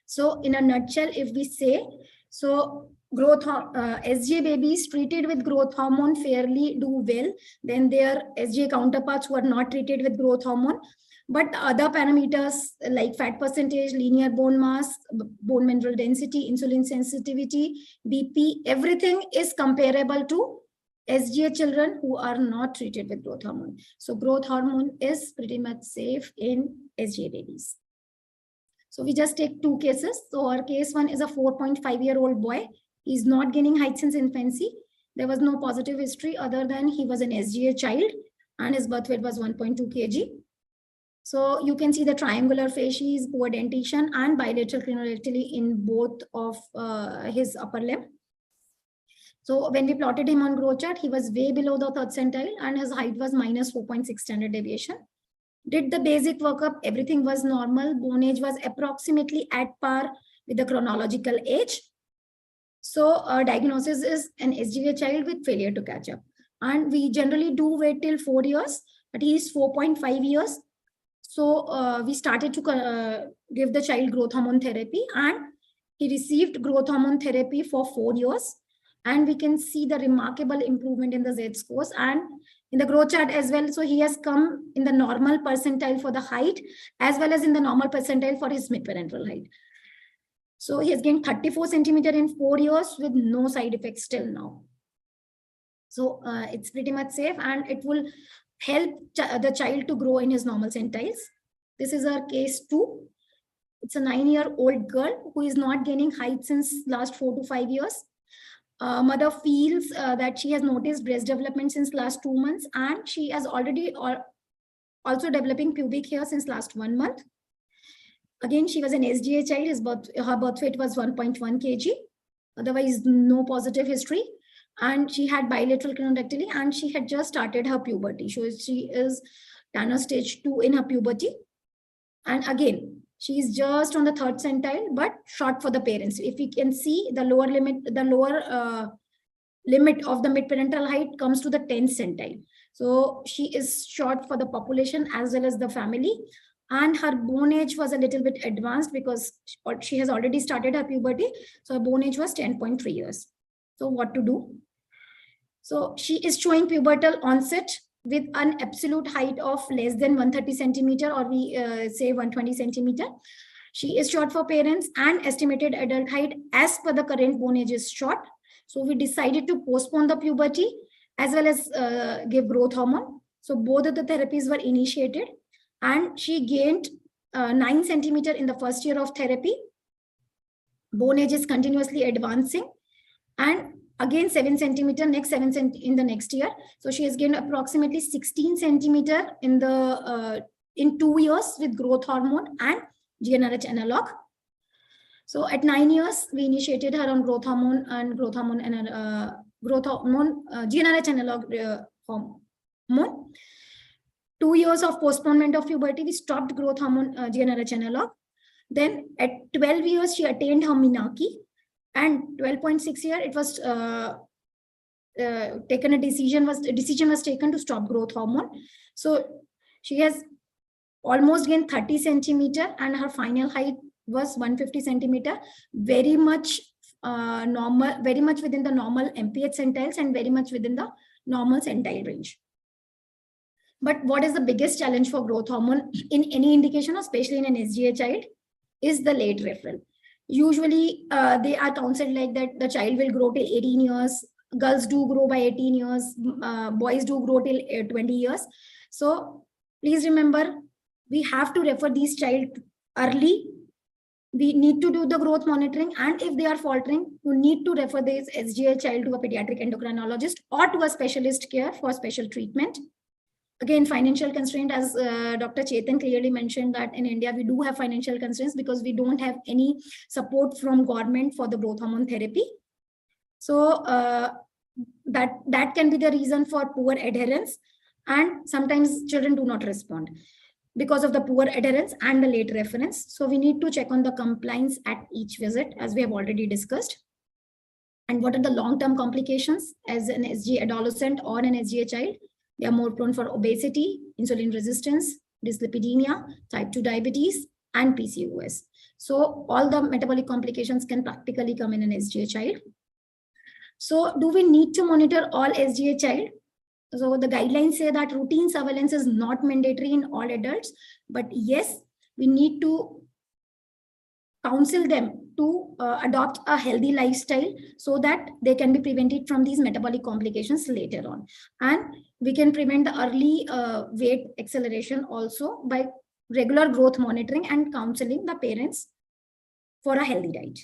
So in a nutshell, if we say, so SGA babies treated with growth hormone fairly do well than their SGA counterparts who are not treated with growth hormone. But other parameters like fat percentage, linear bone mass, bone mineral density, insulin sensitivity, BP, everything is comparable to SGA children who are not treated with growth hormone. So growth hormone is pretty much safe in SGA babies. So we just take two cases. So our case one is a 4.5-year-old boy. He's not gaining height since infancy. There was no positive history other than he was an SGA child and his birth weight was 1.2 kg. So you can see the triangular facies, poor dentition, and bilateral crenodactyly in both of his upper limb. So when we plotted him on growth chart, he was way below the 3rd centile and his height was minus 4.6 standard deviation. Did the basic workup, everything was normal. Bone age was approximately at par with the chronological age. So our diagnosis is an SGA child with failure to catch up. And we generally do wait till 4 years, but he is 4.5 years. So we started to give the child growth hormone therapy, and he received growth hormone therapy for 4 years. And we can see the remarkable improvement in the Z scores and in the growth chart as well. So he has come in the normal percentile for the height as well as in the normal percentile for his midparental height. So he has gained 34 centimeter in 4 years with no side effects till now. So it's pretty much safe and it will help the child to grow in his normal centiles. This is our case 2. It's a 9-year-old girl who is not gaining height since last 4 to 5 years. Mother feels that she has noticed breast development since last 2 months, and she has already also developing pubic hair since last 1 month. Again, she was an SGA child. Her birth weight was 1.1 kg. Otherwise, no positive history. And she had bilateral crenodactyly, and she had just started her puberty. So she is Tanner stage 2 in her puberty. And again, she is just on the 3rd centile, but short for the parents. If we can see the lower limit of the midparental height comes to the 10th centile. So she is short for the population as well as the family. And her bone age was a little bit advanced because she has already started her puberty. So her bone age was 10.3 years. So what to do? So she is showing pubertal onset with an absolute height of less than 130 centimeter, or we say 120 centimeter. She is short for parents, and estimated adult height as per the current bone age is short. So we decided to postpone the puberty as well as give growth hormone. So both of the therapies were initiated, and she gained 9 centimeter in the first year of therapy. Bone age is continuously advancing, and again 7 centimeter, next 7 in the next year. So she has gained approximately 16 centimeter in 2 years with growth hormone and GnRH analog. So at 9 years, we initiated her on growth hormone and GnRH analog hormone. 2 years of postponement of puberty, we stopped growth hormone GnRH analog. Then at 12 years, she attained her Minaki. And 12.6 year, it was taken a decision was taken to stop growth hormone. So she has almost gained 30 centimeter, and her final height was 150 centimeter, very much normal, very much within the normal MPH centiles and very much within the normal centile range. But what is the biggest challenge for growth hormone in any indication, especially in an SGA child, is the late referral. Usually they are counseled like that the child will grow till 18 years. Girls do grow by 18 years. Boys do grow till 20 years. So please remember, we have to refer these child early we need to do the growth monitoring. And if they are faltering, you need to refer this SGA child to a pediatric endocrinologist or to a specialist care for special treatment. Again, financial constraint, as Dr. Chetan clearly mentioned, that in India, we do have financial constraints because we don't have any support from government for the growth hormone therapy. So that can be the reason for poor adherence. And sometimes children do not respond because of the poor adherence and the late reference. So we need to check on the compliance at each visit, as we have already discussed. And what are the long-term complications as an SGA adolescent or an SGA child? They are more prone for obesity, insulin resistance, dyslipidemia, type 2 diabetes, and PCOS. So all the metabolic complications can practically come in an SGA child. So do we need to monitor all SGA child? So the guidelines say that routine surveillance is not mandatory in all adults, but yes, we need to counsel them to adopt a healthy lifestyle so that they can be prevented from these metabolic complications later on. And we can prevent the early weight acceleration also by regular growth monitoring and counseling the parents for a healthy diet.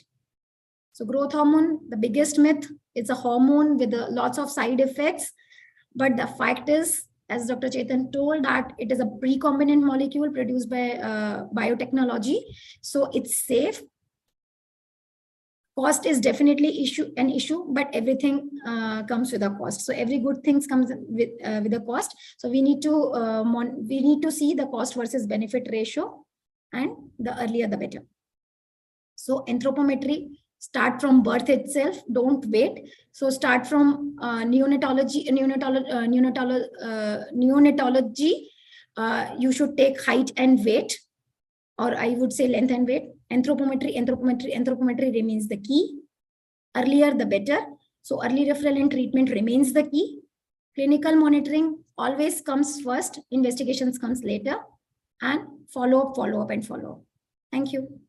So growth hormone, the biggest myth, it's a hormone with lots of side effects. But the fact is, as Dr. Chetan told, that it is a recombinant molecule produced by biotechnology. So it's safe. Cost is definitely an issue, but everything comes with a cost. So every good thing comes with a cost. So we need to see the cost versus benefit ratio, and the earlier the better. So anthropometry, start from birth itself, don't wait. So start from neonatology. You should take height and weight, or I would say length and weight. Anthropometry remains the key. Earlier the better. So early referral and treatment remains the key. Clinical monitoring always comes first, investigations comes later, and follow up. Thank you.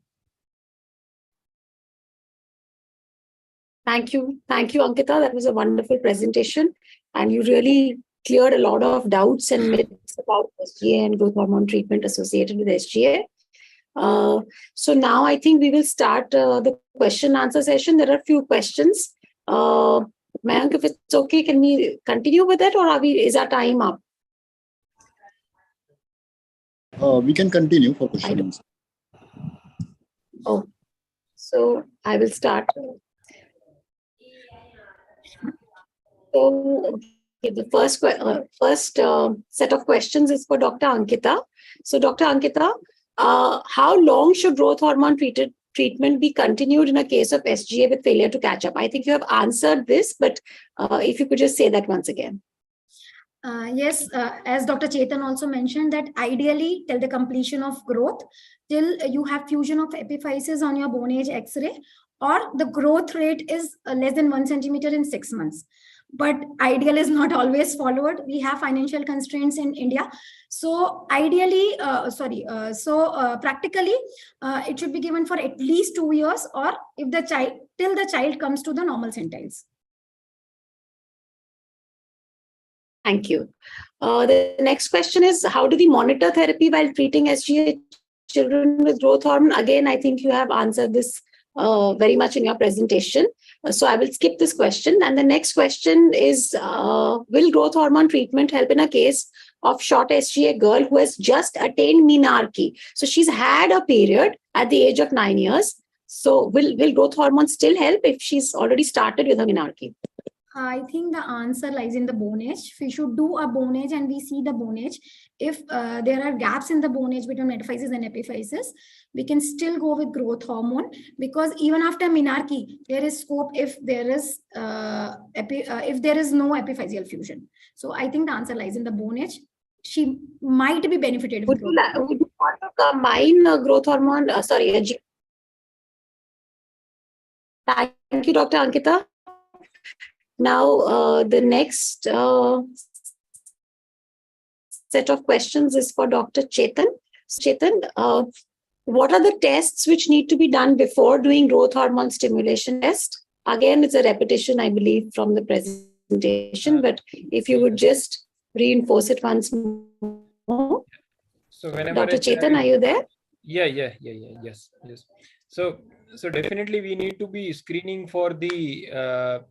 Thank you, Ankita. That was a wonderful presentation, and you really cleared a lot of doubts and myths about SGA and growth hormone treatment associated with SGA. So now I think we will start the question answer session. There are a few questions. Mayank, if it's okay, can we continue with it, or is our time up? We can continue for questions. Oh, so I will start. So the first set of questions is for Dr. Ankita. So Dr. Ankita, how long should growth hormone treatment be continued in a case of SGA with failure to catch up? I think you have answered this, but if you could just say that once again. Yes, as Dr. Chetan also mentioned, that ideally till the completion of growth, till you have fusion of epiphyses on your bone age X-ray, or the growth rate is less than 1 centimeter in 6 months. But ideal is not always followed. We have financial constraints in India. So ideally, practically, it should be given for at least 2 years, or if till the child comes to the normal centiles. Thank you. The next question is, how do we monitor therapy while treating SGA children with growth hormone? Again, I think you have answered this very much in your presentation. So I will skip this question. And the next question is, will growth hormone treatment help in a case of short SGA girl who has just attained menarche? So she's had a period at the age of 9 years. So will growth hormone still help if she's already started with her menarche? I think the answer lies in the bone age. We should do a bone age and we see the bone age. If there are gaps in the bone age between metaphyses and epiphyses, we can still go with growth hormone, because even after menarche, there is scope if there is no epiphyseal fusion. So I think the answer lies in the bone age. She might be benefited. Would you want to combine growth hormone? Thank you, Dr. Ankita. Now, the next set of questions is for Dr. Chetan. Chetan, what are the tests which need to be done before doing growth hormone stimulation test? Again, it's a repetition, I believe, from the presentation, but if you would just reinforce it once more. So whenever Dr. Chetan, are you there? Yes. So definitely we need to be screening for the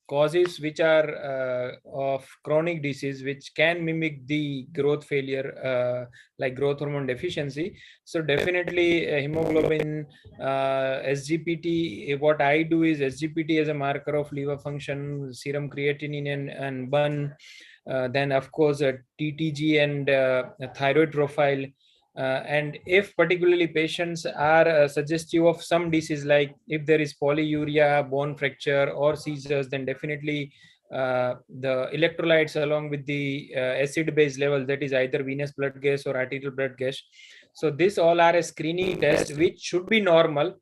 causes which are of chronic disease, which can mimic the growth failure, like growth hormone deficiency. So definitely hemoglobin, SGPT. What I do is SGPT as a marker of liver function, serum creatinine and BUN. Then of course TTG and thyroid profile. And if particularly patients are suggestive of some disease, like if there is polyuria, bone fracture or seizures, then definitely the electrolytes along with the acid base level, that is either venous blood gas or arterial blood gas. So this all are a screening test which should be normal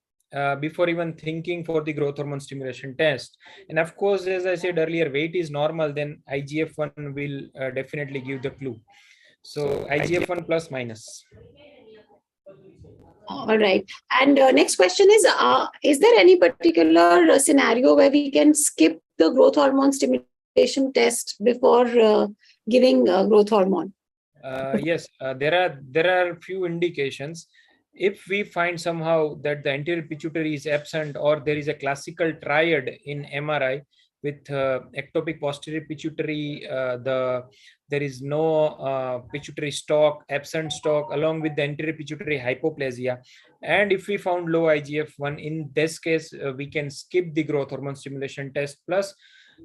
before even thinking for the growth hormone stimulation test. And of course, as I said earlier, weight is normal, then IGF-1 will definitely give the clue. So IGF-1 plus minus. All right. And next question is there any particular scenario where we can skip the growth hormone stimulation test before giving growth hormone? Yes, there are few indications. If we find somehow that the anterior pituitary is absent, or there is a classical triad in MRI with ectopic posterior pituitary, there is no pituitary stalk, absent stalk, along with the anterior pituitary hypoplasia, and if we found low IGF-1, in this case we can skip the growth hormone stimulation test. Plus,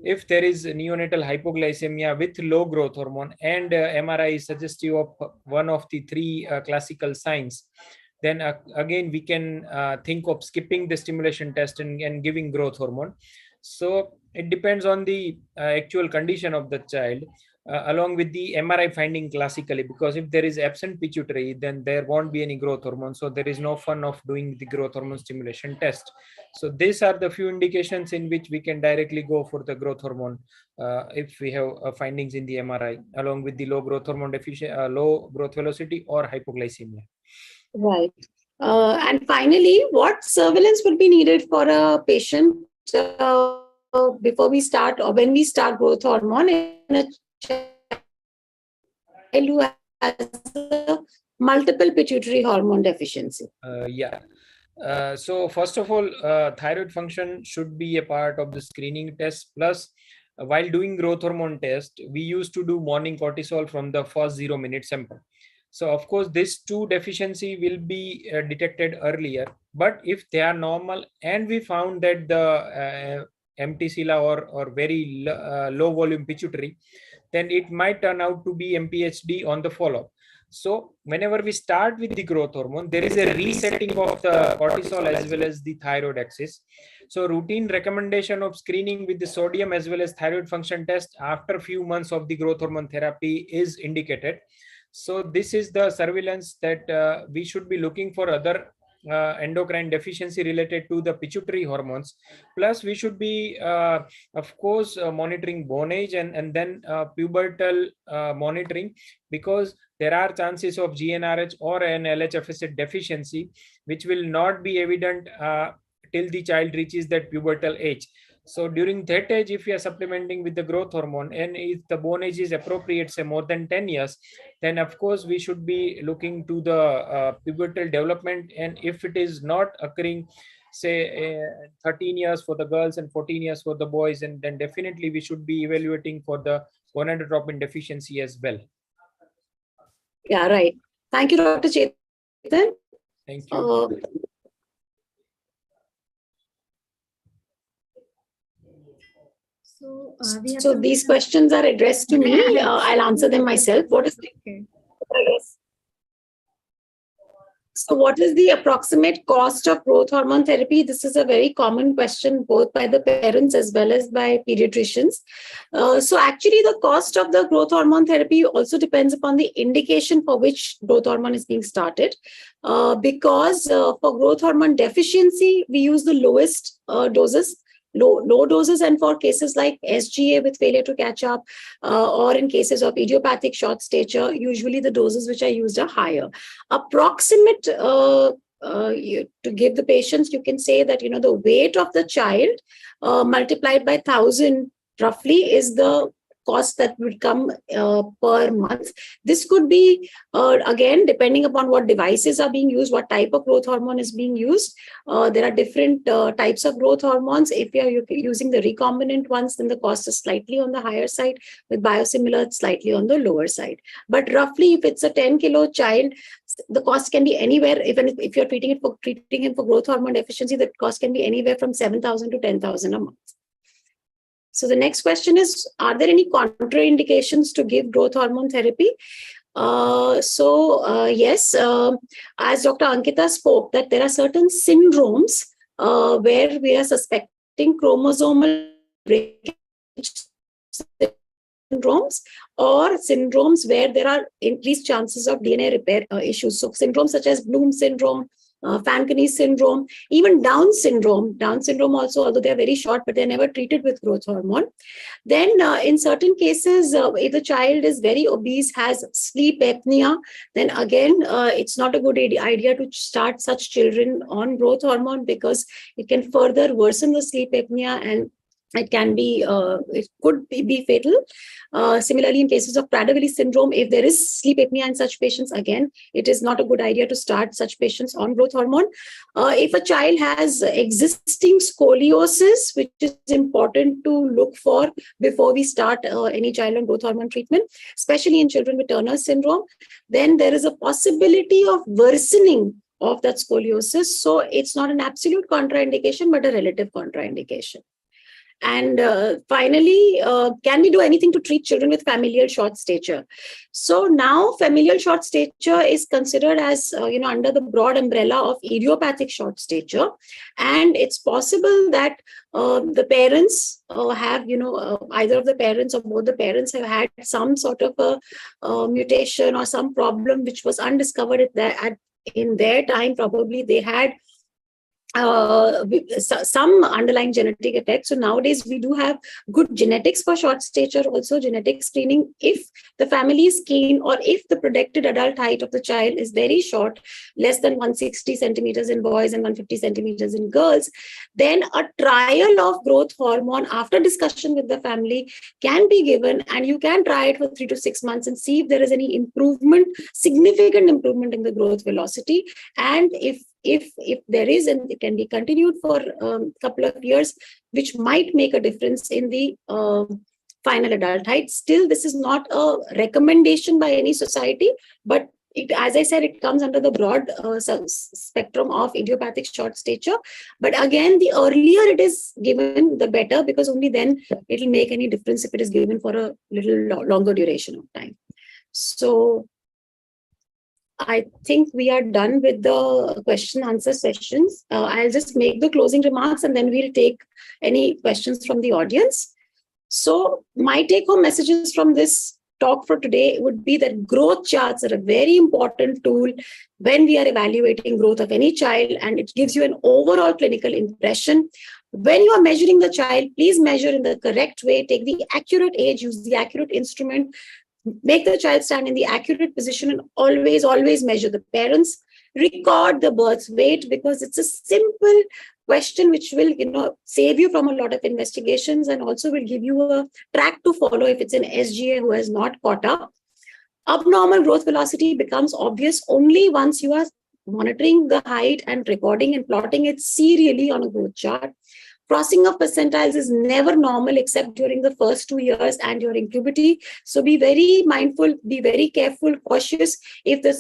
if there is neonatal hypoglycemia with low growth hormone and MRI is suggestive of one of the three classical signs, then again we can think of skipping the stimulation test and giving growth hormone. So it depends on the actual condition of the child, along with the MRI finding classically, because if there is absent pituitary, then there won't be any growth hormone. So there is no fun of doing the growth hormone stimulation test. So these are the few indications in which we can directly go for the growth hormone if we have findings in the MRI, along with the low growth hormone deficiency, low growth velocity or hypoglycemia. Right. And finally, what surveillance would be needed for a patient before we start or when we start growth hormone in a child who has multiple pituitary hormone deficiency? So first of all, thyroid function should be a part of the screening test. Plus, while doing growth hormone test, we used to do morning cortisol from the first 0 minute sample. So of course, this two deficiency will be detected earlier. But if they are normal and we found that the MTCLA or very low volume pituitary, then it might turn out to be MPHD on the follow-up. So whenever we start with the growth hormone, there is a resetting of the cortisol as well as the thyroid axis. So routine recommendation of screening with the sodium as well as thyroid function test after a few months of the growth hormone therapy is indicated. So this is the surveillance that we should be looking for other endocrine deficiency related to the pituitary hormones. Plus, we should be, of course, monitoring bone age and then pubertal monitoring, because there are chances of GnRH or an LHFSA deficiency, which will not be evident till the child reaches that pubertal age. So during that age, if we are supplementing with the growth hormone and if the bone age is appropriate, say more than 10 years, then of course we should be looking to the pubertal development. And if it is not occurring, say 13 years for the girls and 14 years for the boys, and then definitely we should be evaluating for the gonadotropin deficiency as well. Yeah, right. Thank you, Dr. Chetan. Thank you. So these questions are addressed to me. I'll answer them myself. What is the, So what is the approximate cost of growth hormone therapy? This is a very common question, both by the parents as well as by pediatricians. So actually, the cost of the growth hormone therapy also depends upon the indication for which growth hormone is being started. Because for growth hormone deficiency, we use the lowest doses. Low doses, and for cases like SGA with failure to catch up, or in cases of idiopathic short stature, usually the doses which are used are higher. Approximate to give the patients, you can say that the weight of the child multiplied by 1,000 roughly is the cost that would come per month. This could be, again, depending upon what devices are being used, what type of growth hormone is being used. There are different types of growth hormones. If you're using the recombinant ones, then the cost is slightly on the higher side. With biosimilar, it's slightly on the lower side. But roughly, if it's a 10-kilo child, the cost can be anywhere, even if you're treating him for growth hormone deficiency, the cost can be anywhere from 7,000 to 10,000 a month. So the next question is, are there any contraindications to give growth hormone therapy? Yes, as Dr. Ankita spoke, that there are certain syndromes where we are suspecting chromosomal breakage syndromes, or syndromes where there are increased chances of DNA repair issues. So syndromes such as Bloom syndrome, Fanconi syndrome, even Down syndrome. Down syndrome also, although they're very short, but they're never treated with growth hormone. Then in certain cases, if the child is very obese, has sleep apnea, then again, it's not a good idea to start such children on growth hormone, because it can further worsen the sleep apnea, and it can be, it could be fatal. Similarly, in cases of Prader-Willi syndrome, if there is sleep apnea in such patients, again, it is not a good idea to start such patients on growth hormone. If a child has existing scoliosis, which is important to look for before we start any child on growth hormone treatment, especially in children with Turner syndrome, then there is a possibility of worsening of that scoliosis. So it's not an absolute contraindication, but a relative contraindication. And finally, can we do anything to treat children with familial short stature? So now familial short stature is considered as, under the broad umbrella of idiopathic short stature. And it's possible that the parents have, either of the parents or both the parents have had some sort of a mutation or some problem which was undiscovered in their time. Probably they had some underlying genetic effects. So nowadays we do have good genetics for short stature, also genetic screening. If the family is keen, or if the predicted adult height of the child is very short, less than 160 centimeters in boys and 150 centimeters in girls, then a trial of growth hormone after discussion with the family can be given, and you can try it for 3 to 6 months and see if there is any improvement, significant improvement in the growth velocity. And if there is, and it can be continued for a couple of years, which might make a difference in the final adult height. Still, this is not a recommendation by any society, but as I said, it comes under the broad spectrum of idiopathic short stature. But again, the earlier it is given, the better, because only then it will make any difference if it is given for a little longer duration of time. So I think we are done with the question answer sessions. I'll just make the closing remarks, and then we'll take any questions from the audience. So my take home messages from this talk for today would be that growth charts are a very important tool when we are evaluating growth of any child, and it gives you an overall clinical impression. When you are measuring the child, please measure in the correct way, take the accurate age, use the accurate instrument, make the child stand in the accurate position, and always measure the parents. Record the birth weight, because it's a simple question which will save you from a lot of investigations, and also will give you a track to follow if it's an SGA who has not caught up. Abnormal growth velocity becomes obvious only once you are monitoring the height and recording and plotting it serially on a growth chart. Crossing of percentiles is never normal except during the first 2 years and during puberty. So be very mindful, be very careful, cautious if the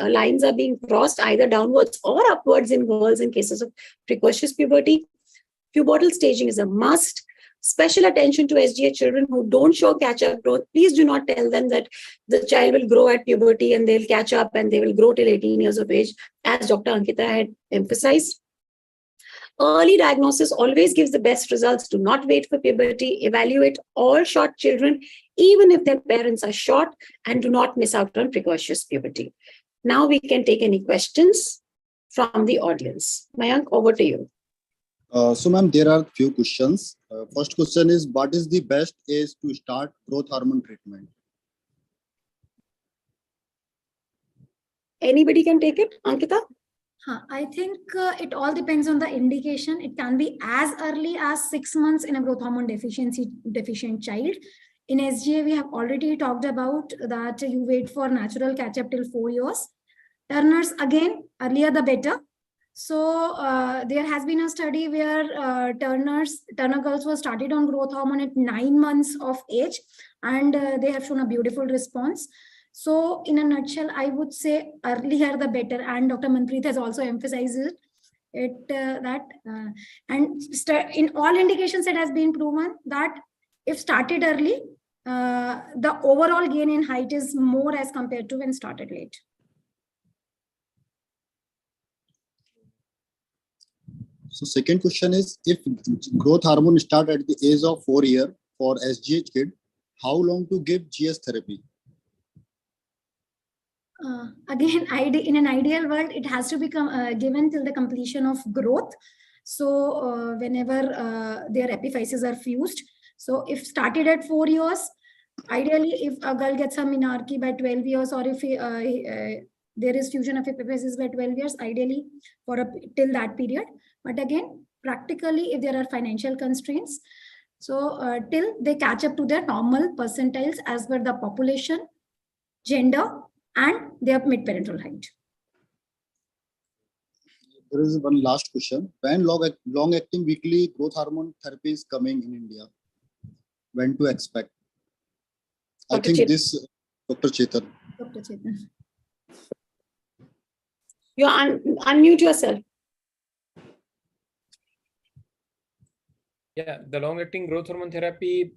lines are being crossed either downwards or upwards in girls in cases of precocious puberty. Pubertal staging is a must. Special attention to SGA children who don't show catch-up growth. Please do not tell them that the child will grow at puberty and they'll catch up and they will grow till 18 years of age, as Dr. Ankita had emphasized. Early diagnosis always gives the best results. Do not wait for puberty. Evaluate all short children, even if their parents are short, and do not miss out on precocious puberty. Now we can take any questions from the audience. Mayank, over to you. So, ma'am, there are few questions. First question is, what is the best age to start growth hormone treatment? Anybody can take it, Ankita? I think it all depends on the indication. It can be as early as 6 months in a growth hormone deficient child. In SGA, we have already talked about that you wait for natural catch-up till 4 years. Turners, again, earlier the better. So there has been a study where Turner girls were started on growth hormone at 9 months of age, and they have shown a beautiful response. So in a nutshell, I would say earlier the better, and Dr. Manpreet has also emphasized it in all indications it has been proven that if started early, the overall gain in height is more as compared to when started late. So second question is, if growth hormone start at the age of 4 years for SGH kid, how long to give GS therapy? Again, in an ideal world, it has to be given till the completion of growth. So whenever their epiphyses are fused. So if started at 4 years, ideally, if a girl gets a menarche by 12 years, or if there is fusion of epiphyses by 12 years, ideally till that period. But again, practically, if there are financial constraints, so till they catch up to their normal percentiles as per the population, gender, and their mid-parental height. There is one last question. When long-acting weekly growth hormone therapy is coming in India? When to expect? I Dr. think this, Dr. Chetan. Dr. Chetan. You unmute yourself. Yeah, the long-acting growth hormone therapy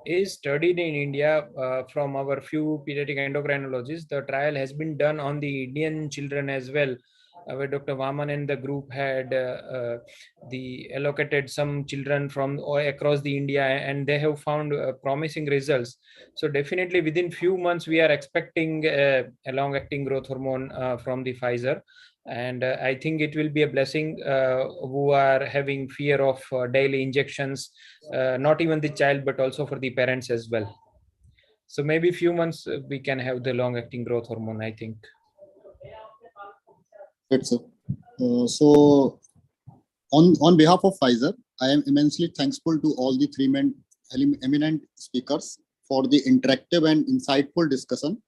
is studied in India from our few pediatric endocrinologists. The trial has been done on the Indian children as well, where Dr. Vaman and the group had allocated some children from across the India, and they have found promising results. So definitely within few months, we are expecting a long-acting growth hormone from the Pfizer. And I think it will be a blessing who are having fear of daily injections, not even the child, but also for the parents as well. So maybe few months we can have the long-acting growth hormone, I think. Good, sir. So on behalf of Pfizer, I am immensely thankful to all the three eminent speakers for the interactive and insightful discussion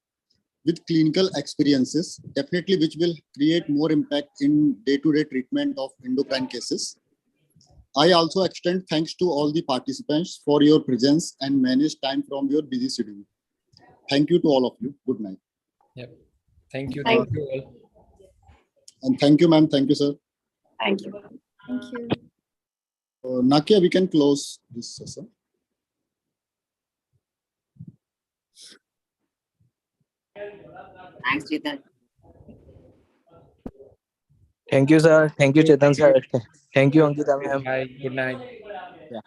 with clinical experiences, definitely which will create more impact in day-to-day treatment of endocrine cases. I also extend thanks to all the participants for your presence and managed time from your busy schedule. Thank you to all of you. Good night. Yep. Thank you. Thank Thank you all. And thank you, ma'am. Thank you, sir. Thank you. Thank you. Nakia, we can close this session. Thanks, Chetan. Thank you, sir. Thank you, Chetan, sir. Thank you, Ankita, ma'am. Bye. Good night. Yeah.